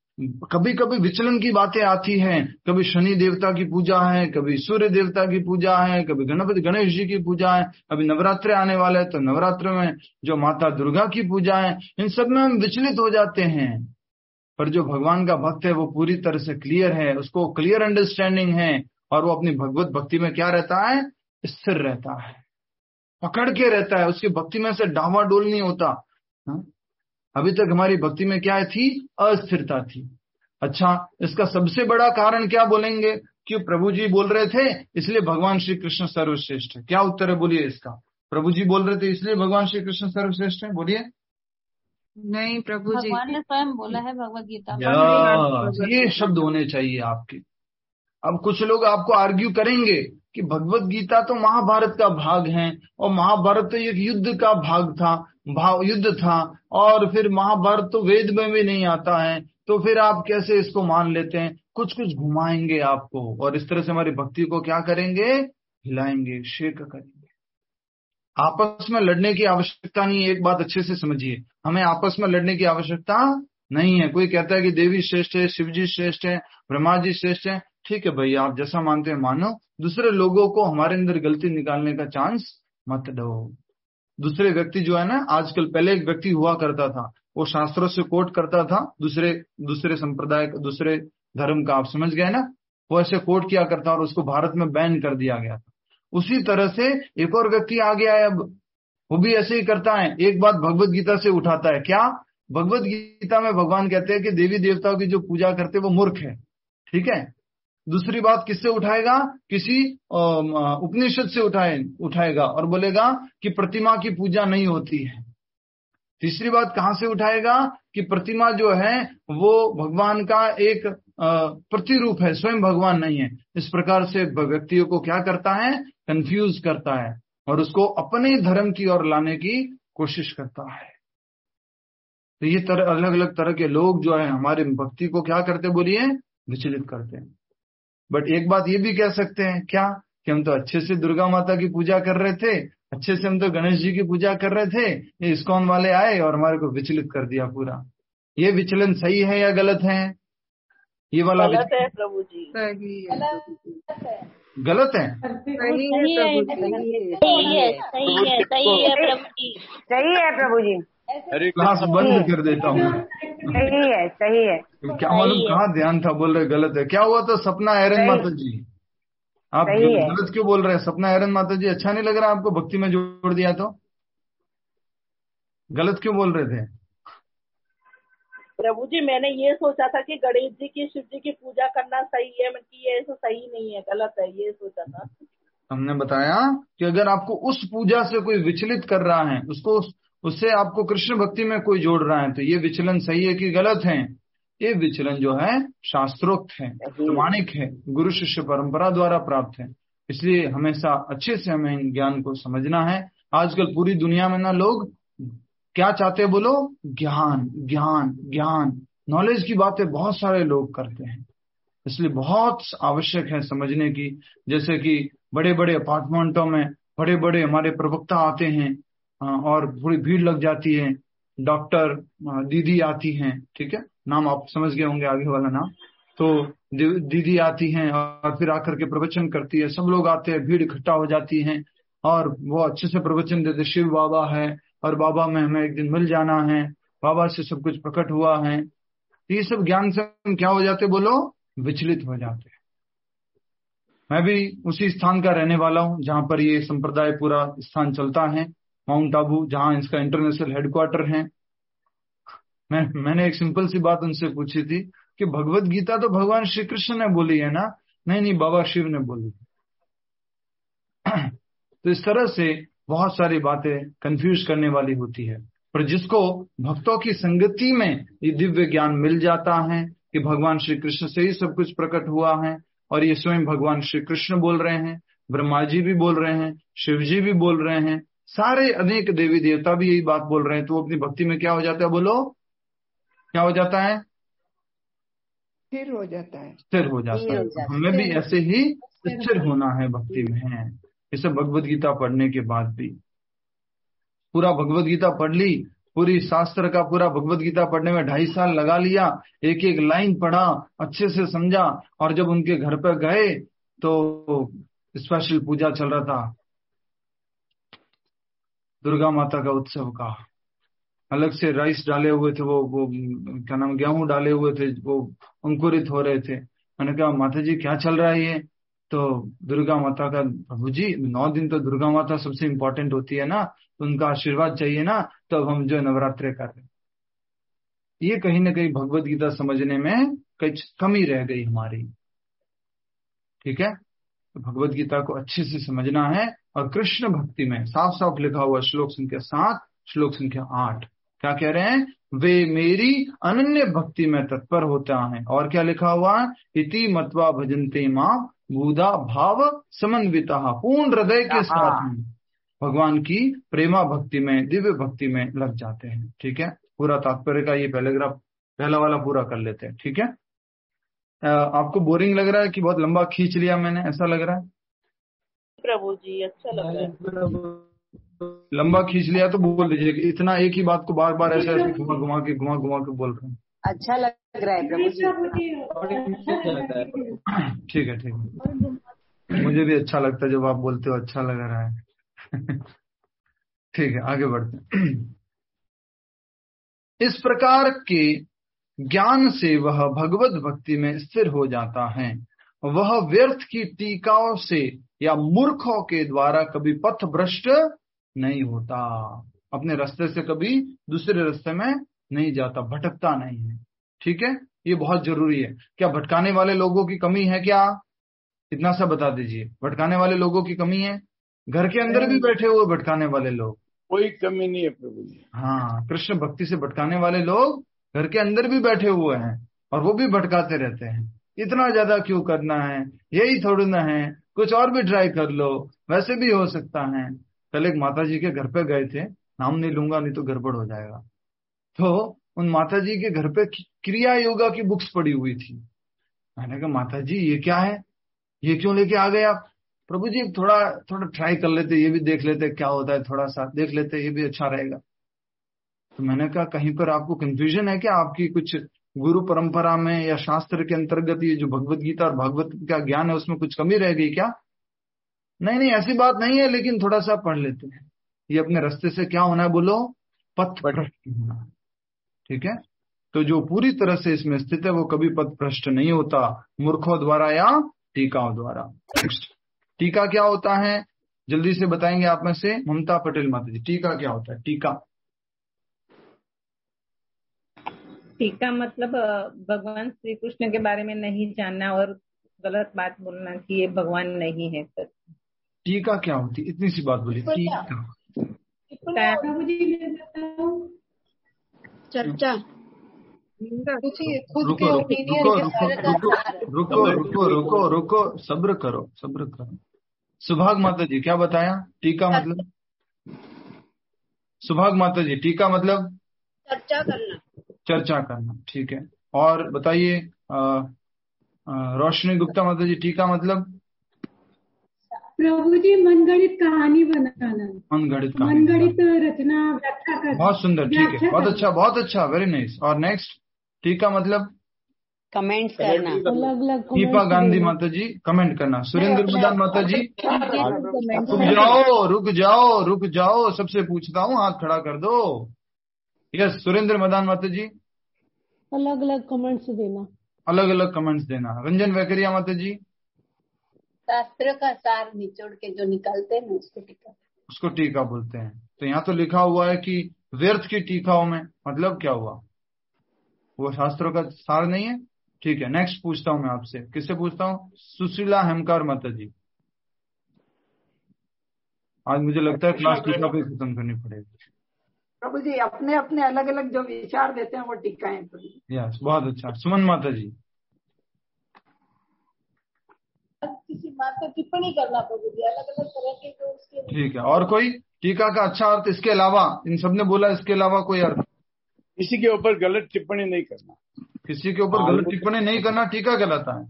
कभी कभी विचलन की बातें आती हैं, कभी शनि देवता की पूजा है, कभी सूर्य देवता की पूजा है, कभी गणपति गणेश जी की पूजा है, अभी नवरात्रि आने वाले हैं तो नवरात्र में जो माता दुर्गा की पूजा है, इन सब में हम विचलित हो जाते हैं। पर जो भगवान का भक्त है वो पूरी तरह से क्लियर है, उसको क्लियर अंडरस्टैंडिंग है, और वो अपनी भगवत भक्ति में क्या रहता है? स्थिर रहता है, पकड़ के रहता है, उसकी भक्ति में से डावाडोल नहीं होता। अभी तक हमारी भक्ति में क्या थी? अस्थिरता थी। अच्छा, इसका सबसे बड़ा कारण क्या बोलेंगे? क्यों प्रभु जी बोल रहे थे इसलिए भगवान श्री कृष्ण सर्वश्रेष्ठ है। क्या उत्तर है बोलिए इसका? प्रभु जी बोल रहे थे इसलिए भगवान श्री कृष्ण सर्वश्रेष्ठ है, बोलिए। नहीं प्रभु जी, भगवान ने स्वयं बोला है भगवत गीता में। ये शब्द होने चाहिए आपके। अब कुछ लोग आपको आर्ग्यू करेंगे कि भगवत गीता तो महाभारत का भाग है और महाभारत तो एक युद्ध का भाग था, भाव युद्ध था, और फिर महाभारत तो वेद में भी नहीं आता है, तो फिर आप कैसे इसको मान लेते हैं? कुछ कुछ घुमाएंगे आपको, और इस तरह से हमारी भक्ति को क्या करेंगे? हिलाएंगे, शेक करेंगे। आपस में लड़ने की आवश्यकता नहीं है। एक बात अच्छे से समझिए, हमें आपस में लड़ने की आवश्यकता नहीं है। कोई कहता है कि देवी श्रेष्ठ है, शिव जी श्रेष्ठ है, ब्रह्मा जी श्रेष्ठ है, ठीक है भाई, आप जैसा मानते हैं मानो। दूसरे लोगों को हमारे अंदर गलती निकालने का चांस मत दो। दूसरे व्यक्ति जो है ना, आजकल, पहले एक व्यक्ति हुआ करता था, वो शास्त्रों से कोट करता था दूसरे संप्रदाय, दूसरे धर्म का, आप समझ गए ना, वो ऐसे कोट किया करता और उसको भारत में बैन कर दिया गया था। उसी तरह से एक और व्यक्ति आ गया है, अब वो भी ऐसे ही करता है। एक बात भगवत गीता से उठाता है, क्या? भगवत गीता में भगवान कहते हैं कि देवी देवताओं की जो पूजा करते वो मूर्ख है, ठीक है। दूसरी बात किससे उठाएगा? किसी उपनिषद से उठाएगा और बोलेगा कि प्रतिमा की पूजा नहीं होती है। तीसरी बात कहां से उठाएगा? कि प्रतिमा जो है वो भगवान का एक प्रतिरूप है, स्वयं भगवान नहीं है। इस प्रकार से व्यक्तियों को क्या करता है? कंफ्यूज करता है और उसको अपने धर्म की ओर लाने की कोशिश करता है। तो ये अलग अलग तरह के लोग जो है हमारी भक्ति को क्या करते, बोलिए, विचलित करते हैं। बट एक बात ये भी कह सकते हैं, क्या? कि हम तो अच्छे से दुर्गा माता की पूजा कर रहे थे, अच्छे से हम तो गणेश जी की पूजा कर रहे थे, ये इस्कॉन वाले आए और हमारे को विचलित कर दिया पूरा। ये विचलन सही है या गलत है? ये वाला गलत है प्रभु जी। सही है, गलत है। सही है प्रभु जी। क्लास बंद कर देता हूँ। सही है। क्या मालूम कहाँ ध्यान था, बोल रहे गलत है। क्या हुआ था? सपना एरन माता जी, आप गलत क्यों बोल रहे हैं? सपना एरन माता जी अच्छा नहीं लग रहा आपको? भक्ति में जोड़ दिया तो गलत क्यों बोल रहे थे? प्रभु जी, मैंने ये सोचा था कि गणेश जी की, शिव जी की पूजा करना सही है, मतलब ये तो सही नहीं है, गलत है, ये सोचा था। हमने बताया कि अगर आपको उस पूजा से कोई विचलित कर रहा है, उससे आपको कृष्ण भक्ति में कोई जोड़ रहा है, तो ये विचलन सही है कि गलत है? ये विचलन जो है शास्त्रोक्त है, प्रमाणिक है, गुरु शिष्य परंपरा द्वारा प्राप्त है। इसलिए हमेशा अच्छे से हमें ज्ञान को समझना है। आजकल पूरी दुनिया में ना लोग क्या चाहते हैं, बोलो? ज्ञान ज्ञान ज्ञान, नॉलेज की बातें बहुत सारे लोग करते हैं। इसलिए बहुत आवश्यक है समझने की। जैसे कि बड़े बड़े अपार्टमेंटों में बड़े बड़े हमारे प्रवक्ता आते हैं और पूरी भीड़ लग जाती है, डॉक्टर दीदी आती हैं, ठीक है, नाम आप समझ गए होंगे आगे वाला नाम। तो दीदी आती हैं और फिर आकर के प्रवचन करती है, सब लोग आते हैं, भीड़ इकट्ठा हो जाती है और वो अच्छे से प्रवचन देते, शिव बाबा है और बाबा में हमें एक दिन मिल जाना है, बाबा से सब कुछ प्रकट हुआ है। ये सब ज्ञान से हम क्या हो जाते, बोलो? विचलित हो जाते हैं। मैं भी उसी स्थान का रहने वाला हूँ जहां पर ये संप्रदाय पूरा स्थान चलता है, माउंट आबू, जहां इसका इंटरनेशनल हेडक्वार्टर है। मैंने एक सिंपल सी बात उनसे पूछी थी कि भगवत गीता तो भगवान श्री कृष्ण ने बोली है ना? नहीं, बाबा शिव ने बोली। तो इस तरह से बहुत सारी बातें कंफ्यूज करने वाली होती है। पर जिसको भक्तों की संगति में ये दिव्य ज्ञान मिल जाता है कि भगवान श्री कृष्ण से ही सब कुछ प्रकट हुआ है और ये स्वयं भगवान श्री कृष्ण बोल रहे हैं, ब्रह्मा जी भी बोल रहे हैं, शिव जी भी बोल रहे हैं, सारे अनेक देवी देवता भी यही बात बोल रहे हैं, तो अपनी भक्ति में क्या हो जाता है, बोलो? क्या हो जाता है? स्थिर हो जाता है। स्थिर हो जाता है। हमें भी ऐसे ही स्थिर होना है भक्ति में। इसे भगवत गीता पढ़ने के बाद भी, पूरा भगवत गीता पढ़ ली, पूरी शास्त्र का पूरा भगवत गीता पढ़ने में 2.5 साल लगा लिया, एक एक लाइन पढ़ा, अच्छे से समझा, और जब उनके घर पर गए तो स्पेशल पूजा चल रहा था दुर्गा माता का उत्सव का, अलग से राइस डाले हुए थे, वो क्या नाम, गेहूं डाले हुए थे, वो अंकुरित हो रहे थे। मैंने कहा माता जी क्या चल रहा है ये? तो दुर्गा माता का, प्रभु जी 9 दिन तो दुर्गा माता सबसे इम्पोर्टेंट होती है ना, तो उनका आशीर्वाद चाहिए ना, तो अब हम जो नवरात्रे कर रहे हैं। ये कहीं ना कहीं भगवत गीता समझने में कुछ कमी रह गई हमारी, ठीक है। तो भगवत गीता को अच्छे से समझना है। और कृष्ण भक्ति में साफ साफ लिखा हुआ श्लोक संख्या 7, श्लोक संख्या 8 क्या कह रहे हैं? वे मेरी अनन्य भक्ति में तत्पर होता है। और क्या लिखा हुआ है? इति मत्वा भजन्ते मां बुधा भाव समन्विता, पूर्ण हृदय के साथ में भगवान की प्रेमा भक्ति में, दिव्य भक्ति में लग जाते हैं। ठीक है, पूरा तात्पर्य का ये पैराग्राफ पहला वाला पूरा कर लेते हैं। ठीक है, आपको बोरिंग लग रहा है कि बहुत लंबा खींच लिया मैंने, ऐसा लग रहा है? प्रभु जी अच्छा लग रहा है। लंबा खींच लिया तो बोल दीजिए कि इतना एक ही बात को बार बार ऐसे ऐसे घुमा घुमा के बोल रहे हैं। अच्छा लग रहा है प्रभु जी। ठीक है, ठीक है, मुझे भी अच्छा लगता है जब आप बोलते हो अच्छा लग रहा है। ठीक है, आगे बढ़ते हैं। इस प्रकार के ज्ञान से वह भगवत भक्ति में स्थिर हो जाता है। वह व्यर्थ की टीकाओं से या मूर्खों के द्वारा कभी पथ भ्रष्ट नहीं होता, अपने रास्ते से कभी दूसरे रास्ते में नहीं जाता, भटकता नहीं है। ठीक है, ये बहुत जरूरी है। क्या भटकाने वाले लोगों की कमी है क्या? इतना सा बता दीजिए, भटकाने वाले लोगों की कमी है? घर के अंदर भी बैठे हुए भटकाने वाले लोग, कोई कमी नहीं है प्रभु जी। हाँ, कृष्ण भक्ति से भटकाने वाले लोग घर के अंदर भी बैठे हुए हैं और वो भी भटकाते रहते हैं। इतना ज्यादा क्यों करना है, यही थोड़ी ना है, कुछ और भी ट्राई कर लो, वैसे भी हो सकता है। कल एक माता जी के घर पे गए थे, नाम नहीं लूंगा नहीं तो गड़बड़ हो जाएगा। तो उन माता जी के घर पे क्रिया योगा की बुक्स पड़ी हुई थी। मैंने कहा माता जी ये क्या है, ये क्यों लेके आ गए आप? प्रभु जी थोड़ा ट्राई कर लेते, ये भी देख लेते क्या होता है, थोड़ा सा देख लेते, ये भी अच्छा रहेगा। तो मैंने कहा कहीं पर आपको कंफ्यूजन है क्या? आपकी कुछ गुरु परंपरा में या शास्त्र के अंतर्गत ये जो भगवत गीता और भागवत का ज्ञान है उसमें कुछ कमी रह गई क्या? नहीं ऐसी बात नहीं है, लेकिन थोड़ा सा पढ़ लेते हैं। ये अपने रास्ते से क्या होना है, बोलो, पथ भ्रष्ट होना। ठीक है, तो जो पूरी तरह से इसमें स्थित है वो कभी पथ भ्रष्ट नहीं होता, मूर्खों द्वारा या टीकाओं द्वारा। नेक्स्ट, टीका क्या होता है जल्दी से बताएंगे आप में से? ममता पटेल माता जी, टीका क्या होता है? टीका मतलब भगवान श्री कृष्ण के बारे में नहीं जानना और गलत बात बोलना कि ये भगवान नहीं है। टीका क्या होती? इतनी सी बात बोली, टीका। चर्चा। रुको, सब्र करो। सुभाग माता जी क्या बताया टीका मतलब? सुभाग माता जी टीका मतलब चर्चा करना। ठीक है, और बताइए रोशनी गुप्ता माता जी टीका मतलब? प्रभु जी मनगढ़ित कहानी बनाना। मनगढ़ित रचना, व्याख्या करना। बहुत सुंदर, ठीक है, बहुत अच्छा, वेरी नाइस। और नेक्स्ट, टीका मतलब? कमेंट्स करना। अलग दीपा गांधी माता जी कमेंट करना। सुरेंद्र मदान माता जी रुक जाओ, सबसे पूछता हूँ, हाथ खड़ा कर दो। यस, सुरेंद्र मदान माता जी अलग अलग कमेंट्स देना। रंजन वैकरिया माता जी शास्त्र का सार निचोड़ के जो निकालते हैं उसको टीका बोलते हैं। तो यहाँ तो लिखा हुआ है कि व्यर्थ की टीकाओं में, मतलब क्या हुआ? वो शास्त्रों का सार नहीं है। ठीक है, नेक्स्ट पूछता हूँ मैं आपसे, किससे पूछता हूँ? सुशीला हेमकार माता जी। आज मुझे लगता है क्लास टीका पे खत्म करनी पड़ेगी। प्रभु जी अपने अपने अलग अलग जो विचार देते हैं वो टीकाएं। यस, बहुत अच्छा। सुमन माता जी किसी बात पर टिप्पणी करना प्रभु जी, अलग अलग तरह के जो उसके। ठीक है, और कोई टीका का अच्छा अर्थ इसके अलावा? इन सबने बोला इसके अलावा कोई अर्थ? किसी के ऊपर गलत टिप्पणी नहीं करना। किसी के ऊपर गलत टिप्पणी नहीं करना टीका कहलाता है।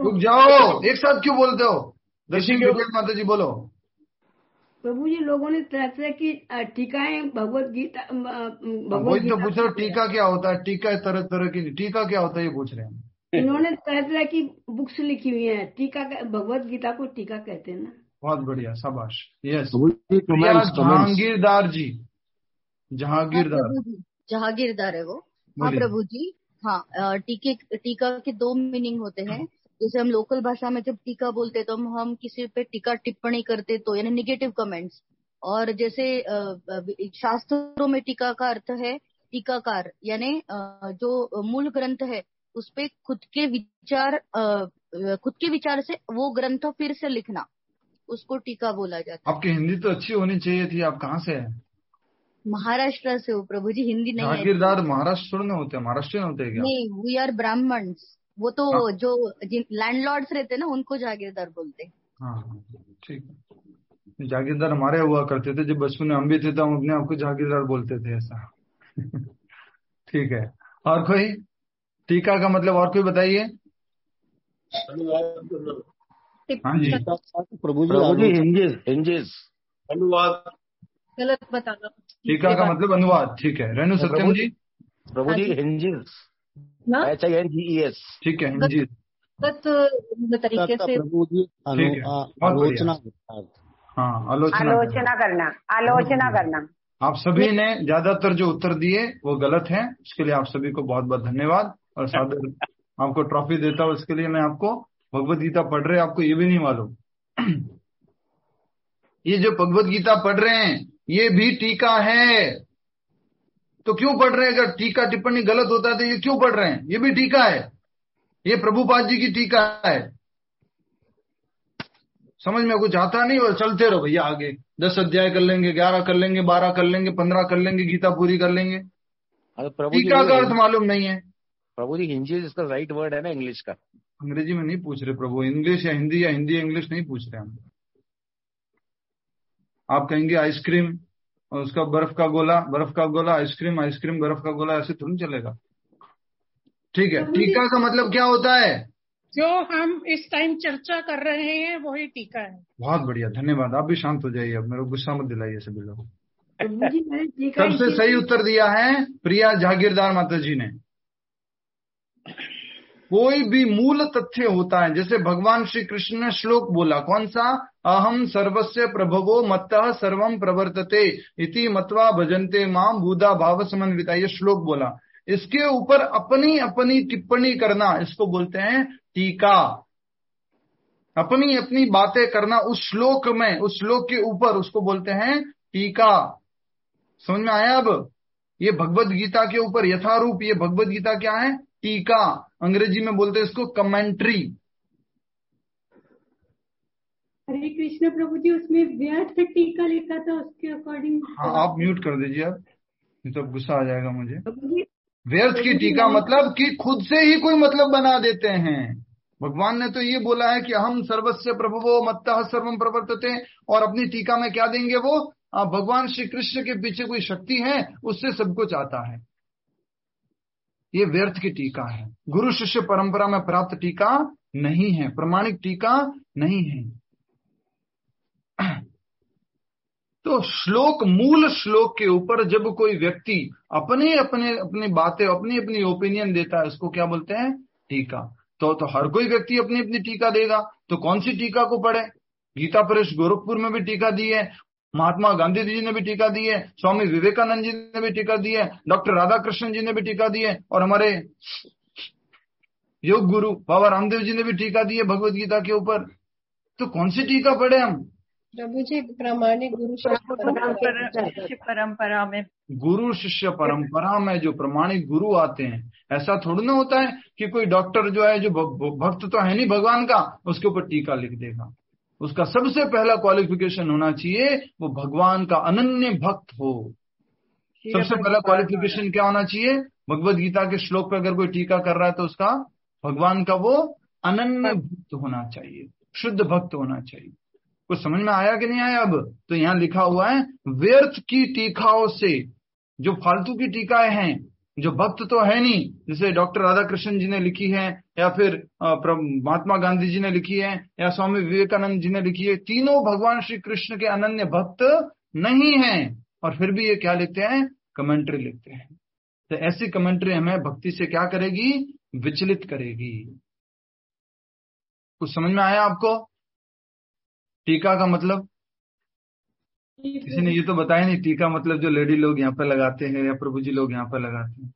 रुक जाओ, एक साथ क्यों बोलते हो? दर्शन माता जी बोलो। प्रभु जी लोगों ने तरह तरह की टीकाएं भगवत गीता वही तो पूछ रहे हो, टीका क्या होता है? टीका तरह तरह की, टीका क्या होता है ये पूछ रहे हैं। इन्होंने तरह तरह की बुक्स लिखी हुई है, टीका, भगवत गीता को टीका कहते हैं ना। बहुत बढ़िया, शाबाश। यस, जहांगीरदार जी, जहांगीरदार है वो। हाँ प्रभु जी, हाँ, टीका के दो मीनिंग होते हैं। जैसे हम लोकल भाषा में जब टीका बोलते तो हम किसी पे टीका टिप्पणी करते तो यानी निगेटिव कमेंट्स, और जैसे शास्त्रों में टीका का अर्थ है टीकाकार, यानी जो मूल ग्रंथ है उस पे खुद के विचार से वो ग्रंथ फिर से लिखना, उसको टीका बोला जाता है। आपकी हिंदी तो अच्छी होनी चाहिए थी, आप कहाँ से हैं? महाराष्ट्र से हो प्रभु जी, हिंदी नहीं है। जागीरदार महाराष्ट्र में होते हैं? महाराष्ट्र में होते हैं क्या? नहीं, वी आर ब्राह्मण्स। वो तो जो लैंडलॉर्ड्स रहते हैं ना उनको जागीरदार बोलते हैं। हाँ ठीक है। जागीरदार हमारे हुआ करते थे जब बचपन में हम भी थे तो हम अपने आपको जागीरदार बोलते थे ऐसा। ठीक है। और कोई टीका का मतलब और कोई बताइए। हाँ जी प्रभु जी हिंजेस अनुवाद गलत बताना। टीका का मतलब अनुवाद। ठीक है। रेणु सत्यम जी। प्रभु जी हिंजेस HINGES। ठीक है हिंजेस तरीके से प्रभु जी आलोचना। हाँ आलोचना करना। आप सभी ने ज्यादातर जो उत्तर दिए वो गलत हैं। उसके लिए आप सभी को बहुत बहुत धन्यवाद और सादर आपको ट्रॉफी देता हूँ। उसके लिए मैं आपको भगवत गीता पढ़ रहे आपको ये भी नहीं मालूम। ये जो भगवत गीता पढ़ रहे हैं ये भी टीका है। तो क्यों पढ़ रहे हैं? अगर टीका टिप्पणी गलत होता है तो ये क्यों पढ़ रहे हैं? ये भी टीका है। ये प्रभुपाद जी की टीका है। समझ में कुछ आता नहीं और चलते रहो भैया आगे। 10 अध्याय कर लेंगे, 11 कर लेंगे, 12 कर लेंगे, 15 कर लेंगे, गीता पूरी कर लेंगे। टीका का अर्थ मालूम नहीं है। प्रभु जी हिंजेस इसका राइट वर्ड है ना इंग्लिश का। अंग्रेजी में नहीं पूछ रहे प्रभु, इंग्लिश या हिंदी इंग्लिश नहीं पूछ रहे हम। आप कहेंगे आइसक्रीम और उसका बर्फ का गोला आइसक्रीम बर्फ का गोला, ऐसे थोड़ी चलेगा। ठीक है। टीका का मतलब क्या होता है? जो हम इस टाइम चर्चा कर रहे हैं वही टीका है। बहुत बढ़िया, धन्यवाद। आप भी शांत हो जाइए, अब मेरे को गुस्सा मत दिलाइए सभी लोग। सबसे सही उत्तर दिया है प्रिया जागीरदार माता जी ने। कोई भी मूल तथ्य होता है, जैसे भगवान श्री कृष्ण ने श्लोक बोला, कौन सा? अहम सर्वस्य प्रभवो मत्तः सर्वम प्रवर्तते इति मत्वा भजन्ते माम बुधा भाव समन्विता। ये श्लोक बोला। इसके ऊपर अपनी अपनी टिप्पणी करना, इसको बोलते हैं टीका। अपनी अपनी बातें करना उस श्लोक में, उस श्लोक के ऊपर, उसको बोलते हैं टीका। समझ में आया? अब ये भगवत गीता के ऊपर यथारूप ये भगवत गीता क्या है? टीका। अंग्रेजी में बोलते हैं इसको कमेंट्री। हरे कृष्ण प्रभु जी, उसमें व्यर्थ टीका लिखा था, उसके अकॉर्डिंग। हाँ, आप म्यूट कर दीजिए अब, नहीं तो गुस्सा आ जाएगा मुझे। व्यर्थ की टीका मतलब कि खुद से ही कोई मतलब बना देते हैं। भगवान ने तो ये बोला है कि हम सर्वस्य प्रभवो मत्तः सर्वम प्रवर्तते, और अपनी टीका में क्या देंगे वो? भगवान श्री कृष्ण के पीछे कोई शक्ति है, उससे सब कुछ आता है। ये व्यर्थ की टीका है, गुरु शिष्य परंपरा में प्राप्त टीका नहीं है, प्रमाणिक टीका नहीं है। तो श्लोक, मूल श्लोक के ऊपर जब कोई व्यक्ति अपनी बातें, अपनी अपनी ओपिनियन देता है, उसको क्या बोलते हैं? टीका। तो हर कोई व्यक्ति अपनी अपनी टीका देगा, तो कौन सी टीका को पढ़े? गीता प्रेस गोरखपुर में भी टीका दी है, महात्मा गांधी जी ने भी टीका दी है, स्वामी विवेकानंद जी ने भी टीका दी है, डॉक्टर राधा कृष्ण जी ने भी टीका दी है, और हमारे योग गुरु बाबा रामदेव जी ने भी टीका दी है भगवत गीता के ऊपर। तो कौन सी टीका पढ़े हम? प्रभु जी प्रामाणिक गुरु शिष्य परंपरा में, गुरु शिष्य परंपरा में जो प्रमाणिक गुरु आते हैं, ऐसा थोड़ी ना होता है कि कोई डॉक्टर जो है, जो भक्त तो है नहीं भगवान का, उसके ऊपर टीका लिख देगा। उसका सबसे पहला क्वालिफिकेशन होना चाहिए वो भगवान का अनन्य भक्त हो। सबसे पहला क्वालिफिकेशन क्या होना चाहिए? भगवत गीता के श्लोक पर अगर कोई टीका कर रहा है तो उसका भगवान का वो अनन्य भक्त होना चाहिए, शुद्ध भक्त होना चाहिए। कुछ समझ में आया कि नहीं आया? अब तो यहाँ लिखा हुआ है व्यर्थ की टीकाओं से, जो फालतू की टीकाएं हैं, जो भक्त तो है नहीं, जैसे डॉक्टर राधा कृष्ण जी ने लिखी है, या फिर महात्मा गांधी जी ने लिखी है, या स्वामी विवेकानंद जी ने लिखी है, तीनों भगवान श्री कृष्ण के अनन्य भक्त नहीं हैं, और फिर भी ये क्या लिखते हैं? कमेंट्री लिखते हैं। तो ऐसी कमेंट्री हमें भक्ति से क्या करेगी? विचलित करेगी। कुछ समझ में आया आपको? टीका का मतलब किसी ने ये तो बताया नहीं। टीका मतलब जो लेडी लोग यहाँ पे लगाते हैं या प्रभु जी लोग यहाँ पे लगाते हैं।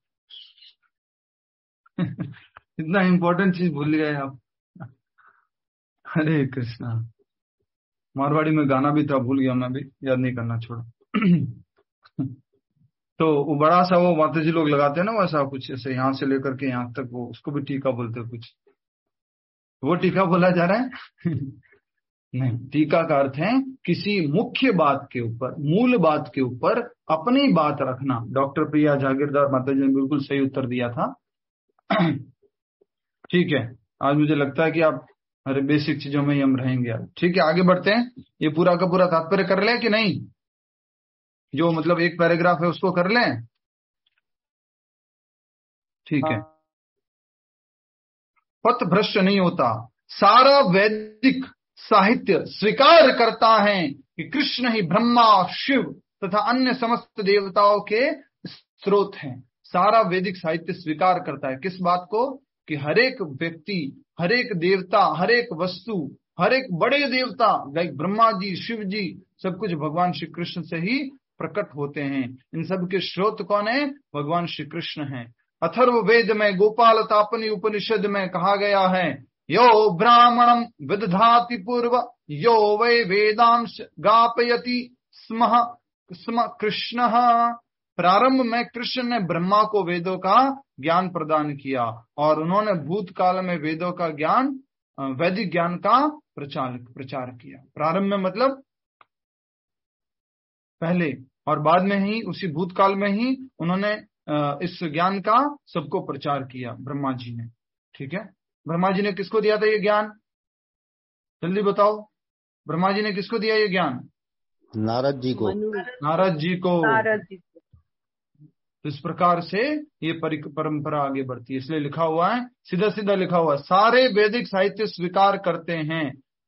इतना इम्पोर्टेंट चीज भूल गए आप। हरे कृष्णा। मारवाड़ी में गाना भी था, भूल गया मैं भी, याद नहीं करना, छोड़ो। तो वो बड़ा सा वो माता जी लोग लगाते हैं ना, वैसा कुछ ऐसे यहाँ से लेकर के यहाँ तक, वो उसको भी टीका बोलते हैं कुछ। वो टीका बोला जा रहा है? नहीं, टीका का अर्थ है किसी मुख्य बात के ऊपर, मूल बात के ऊपर अपनी बात रखना। डॉक्टर प्रिया जागीरदार माता जी ने बिल्कुल सही उत्तर दिया था। ठीक है, आज मुझे लगता है कि आप अरे बेसिक चीजों में ही हम रहेंगे अब। ठीक है, आगे बढ़ते हैं। ये पूरा का पूरा तात्पर्य कर लें कि नहीं? जो मतलब एक पैराग्राफ है उसको कर लें। ठीक है। पथ भ्रष्ट नहीं होता। सारा वैदिक साहित्य स्वीकार करता है कि कृष्ण ही ब्रह्मा, शिव तथा अन्य समस्त देवताओं के स्रोत हैं। सारा वैदिक साहित्य स्वीकार करता है किस बात को? कि हर एक व्यक्ति, हर एक देवता, हर एक वस्तु, हर एक बड़े देवता लाइक ब्रह्मा जी, शिव जी, सब कुछ भगवान श्री कृष्ण से ही प्रकट होते हैं। इन सब के स्रोत कौन है? भगवान श्री कृष्ण है। अथर्व वेद में गोपाल तापनी उपनिषद में कहा गया है, यो ब्राह्मणम विदधाति पूर्व यो वै वेदांश गापयति स्म कृष्ण। प्रारंभ में कृष्ण ने ब्रह्मा को वेदों का ज्ञान प्रदान किया और उन्होंने भूतकाल में वेदों का ज्ञान, वैदिक ज्ञान का प्रचार किया। प्रारंभ में मतलब पहले, और बाद में ही, उसी भूतकाल में ही उन्होंने इस ज्ञान का सबको प्रचार किया, ब्रह्मा जी ने। ठीक है, ब्रह्मा जी ने किसको दिया था ये ज्ञान? जल्दी बताओ, ब्रह्मा जी ने किसको दिया ये ज्ञान? नारद जी को। नारद जी को। इस प्रकार से ये परंपरा आगे बढ़ती है। इसलिए लिखा हुआ है, सीधा सीधा लिखा हुआ है, सारे वैदिक साहित्य स्वीकार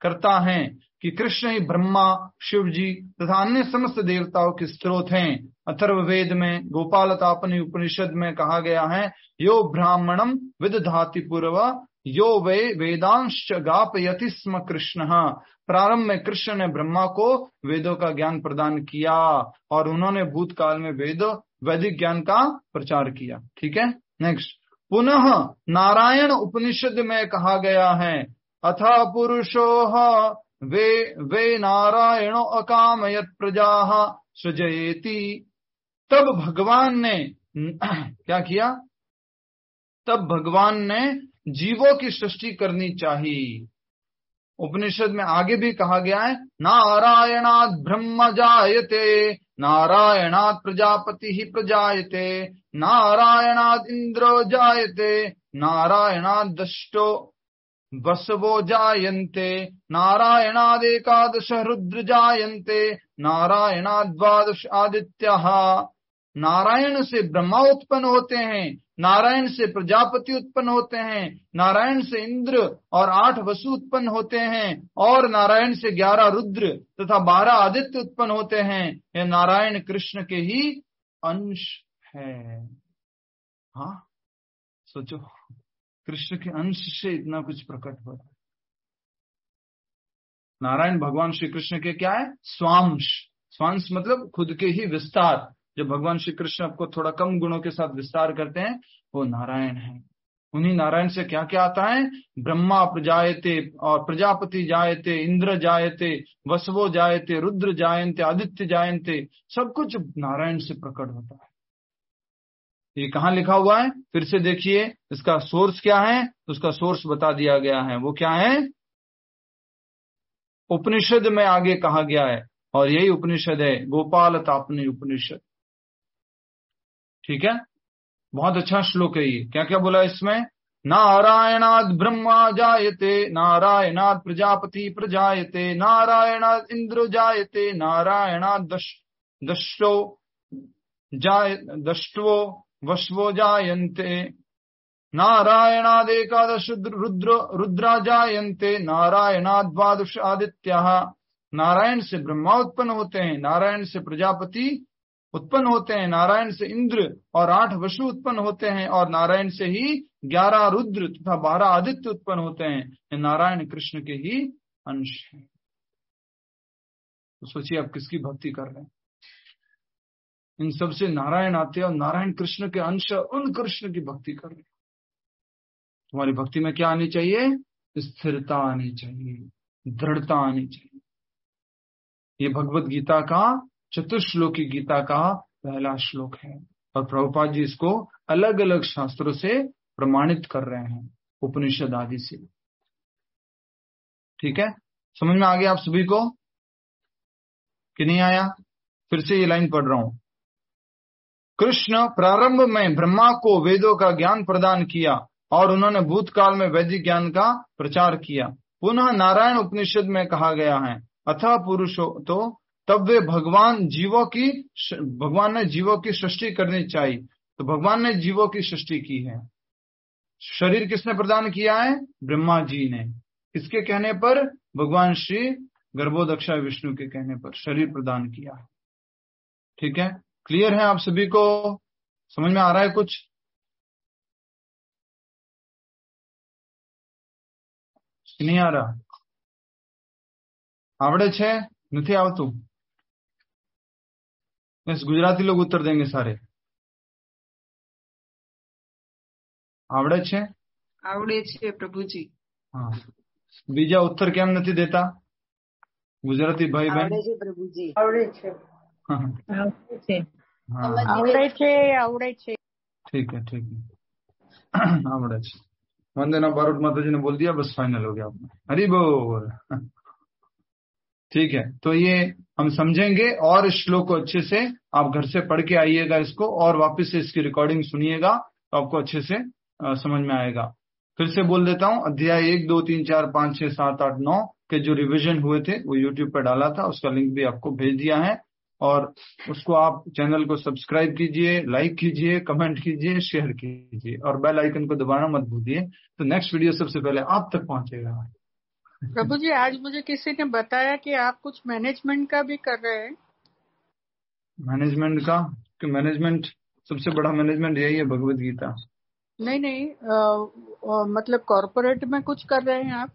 करता है कि कृष्ण ही ब्रह्मा, शिव जी तथा अन्य समस्त देवताओं के स्रोत हैं। अथर्व वेद में गोपाल तापनी उपनिषद में कहा गया है, यो ब्राह्मणम विदधाति पूर्व यो वै वेदांश गापयति स्म कृष्ण। प्रारंभ में कृष्ण ने ब्रह्मा को वेदों का ज्ञान प्रदान किया और उन्होंने भूतकाल में वैदिक ज्ञान का प्रचार किया। ठीक है, नेक्स्ट। पुनः नारायण उपनिषद में कहा गया है, अथा पुरुषो वे नारायणो अकामयत प्रजा सृजयेति। तब भगवान ने क्या किया? तब भगवान ने जीवों की सृष्टि करनी चाहिए। उपनिषद में आगे भी कहा गया है, नारायणात् ब्रह्म जायते, नारायणात् प्रजापति ही प्रजायते, नारायणात् इंद्रो जायते, नारायणात् दष्टो वसवो जायन्ते, नारायणाद् एकादश रुद्र जायन्ते, नारायणाद् द्वादश आदित्यः। नारायण से ब्रह्मा उत्पन्न होते हैं, नारायण से प्रजापति उत्पन्न होते हैं, नारायण से इंद्र और 8 वसु उत्पन्न होते हैं, और नारायण से 11 रुद्र तथा 12 आदित्य उत्पन्न होते हैं। यह नारायण कृष्ण के ही अंश है। हाँ, सोचो, कृष्ण के अंश से इतना कुछ प्रकट हो रहा है। नारायण भगवान श्री कृष्ण के क्या है? स्वांश। स्वांश मतलब खुद के ही विस्तार। जब भगवान श्री कृष्ण आपको थोड़ा कम गुणों के साथ विस्तार करते हैं, वो नारायण है। उन्हीं नारायण से क्या क्या आता है? ब्रह्मा प्रजायते और प्रजापति जायते, इंद्र जायते, वसवो जायते, रुद्र जायन्ते, आदित्य जायन्ते, सब कुछ नारायण से प्रकट होता है। ये कहाँ लिखा हुआ है? फिर से देखिए, इसका सोर्स क्या है? उसका सोर्स बता दिया गया है। वो क्या है? उपनिषद में आगे कहा गया है, और यही उपनिषद है गोपाल तापनी उपनिषद। ठीक है, बहुत अच्छा श्लोक है ये। क्या क्या बोला इसमें? नारायणाद ब्रह्मा जायते, नारायणाद प्रजापति प्रजायते, नारायणाद इंद्र जायते, नारायणाद दष्टो वश्वो जायन्ते, नारायणाद एकादश रुद्रा जायन्ते, नारायणाद द्वादश आदित्यः। नारायण से ब्रह्मा उत्पन्न होते हैं, नारायण से प्रजापति उत्पन्न होते हैं, नारायण से इंद्र और 8 वसु उत्पन्न होते हैं, और नारायण से ही 11 रुद्र तथा 12 आदित्य उत्पन्न होते हैं। ये नारायण कृष्ण के ही अंश है। तो सोचिए आप किसकी भक्ति कर रहे हैं? इन सबसे नारायण आते हैं और नारायण कृष्ण के अंश, उन कृष्ण की भक्ति कर रहे हैं। तुम्हारी भक्ति में क्या आनी चाहिए? स्थिरता आनी चाहिए, दृढ़ता आनी चाहिए। ये भगवत गीता का चतुश्लोकी गीता का पहला श्लोक है, और प्रभुपाद जी इसको अलग अलग शास्त्रों से प्रमाणित कर रहे हैं, उपनिषद आदि से। ठीक है, समझ में आ गया आप सभी को कि नहीं आया? फिर से ये लाइन पढ़ रहा हूं। कृष्ण प्रारंभ में ब्रह्मा को वेदों का ज्ञान प्रदान किया और उन्होंने भूतकाल में वैदिक ज्ञान का प्रचार किया। पुनः नारायण उपनिषद में कहा गया है, अथा पुरुषो, तो तब वे भगवान ने जीवों की सृष्टि करनी चाहिए। तो भगवान ने जीवों की सृष्टि की है। शरीर किसने प्रदान किया है? ब्रह्मा जी ने। किसके कहने पर? भगवान श्री गर्भोदक्षा विष्णु के कहने पर शरीर प्रदान किया है। ठीक है, क्लियर है आप सभी को? समझ में आ रहा है कुछ? नहीं आ रहा? आवड़े छे? नहीं आवतुं? बस गुजराती लोग उत्तर देंगे सारे। आवड़े छे? आवड़े छे प्रभुजी। हाँ, बीजा उत्तर केम नहीं देता गुजराती भाई बहन? आवड़े छे प्रभुजी। आवड़े छे। हाँ, आवड़े छे। हाँ, आवड़े छे। ठीक है, ठीक है। आवड़े छे। वंदना बारोट माता जी ने बोल दिया, बस फाइनल हो गया आपने। हरि बोल। ठीक है, तो ये हम समझेंगे और इस श्लोक को अच्छे से आप घर से पढ़ के आइएगा इसको, और वापस से इसकी रिकॉर्डिंग सुनिएगा तो आपको अच्छे से समझ में आएगा। फिर से बोल देता हूं, अध्याय 1, 2, 3, 4, 5, 6, 7, 8, 9 के जो रिवीजन हुए थे वो यूट्यूब पर डाला था, उसका लिंक भी आपको भेज दिया है। और उसको आप चैनल को सब्सक्राइब कीजिए, लाइक कीजिए, कमेंट कीजिए, शेयर कीजिए, और बेल आइकन को दबाना मत भूलिए, तो नेक्स्ट वीडियो सबसे पहले आप तक पहुंचेगा। प्रभु जी, आज मुझे किसी ने बताया कि आप कुछ मैनेजमेंट का भी कर रहे हैं। मैनेजमेंट का? कि मैनेजमेंट, सबसे बड़ा मैनेजमेंट यही है, भगवत गीता। नहीं, मतलब कॉर्पोरेट में कुछ कर रहे हैं आप?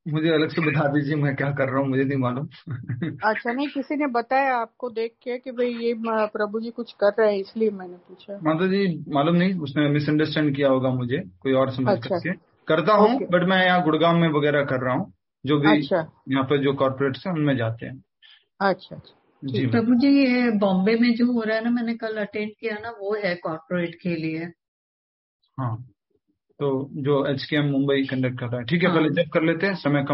मुझे अलग से बता दीजिए मैं क्या कर रहा हूँ, मुझे नहीं मालूम। अच्छा, नहीं, किसी ने बताया आपको देख के कि भाई ये प्रभु जी कुछ कर रहे हैं, इसलिए मैंने पूछा। माता जी मालूम नहीं, उसने मिसअंडरस्टैंड किया होगा मुझे, कोई और समझ करके करता हूँ। बट मैं यहाँ गुड़गांव में वगैरह कर रहा हूँ, जो भी यहाँ पे जो कॉर्पोरेट है उनमें जाते हैं। अच्छा, जी प्रभु जी, ये बॉम्बे में जो हो रहा है ना, मैंने कल अटेंड किया ना, वो है कॉर्पोरेट के लिए। हाँ, तो जो HKM मुंबई कंडक्ट कर रहा है। ठीक है, पहले चेक कर लेते हैं, समय कम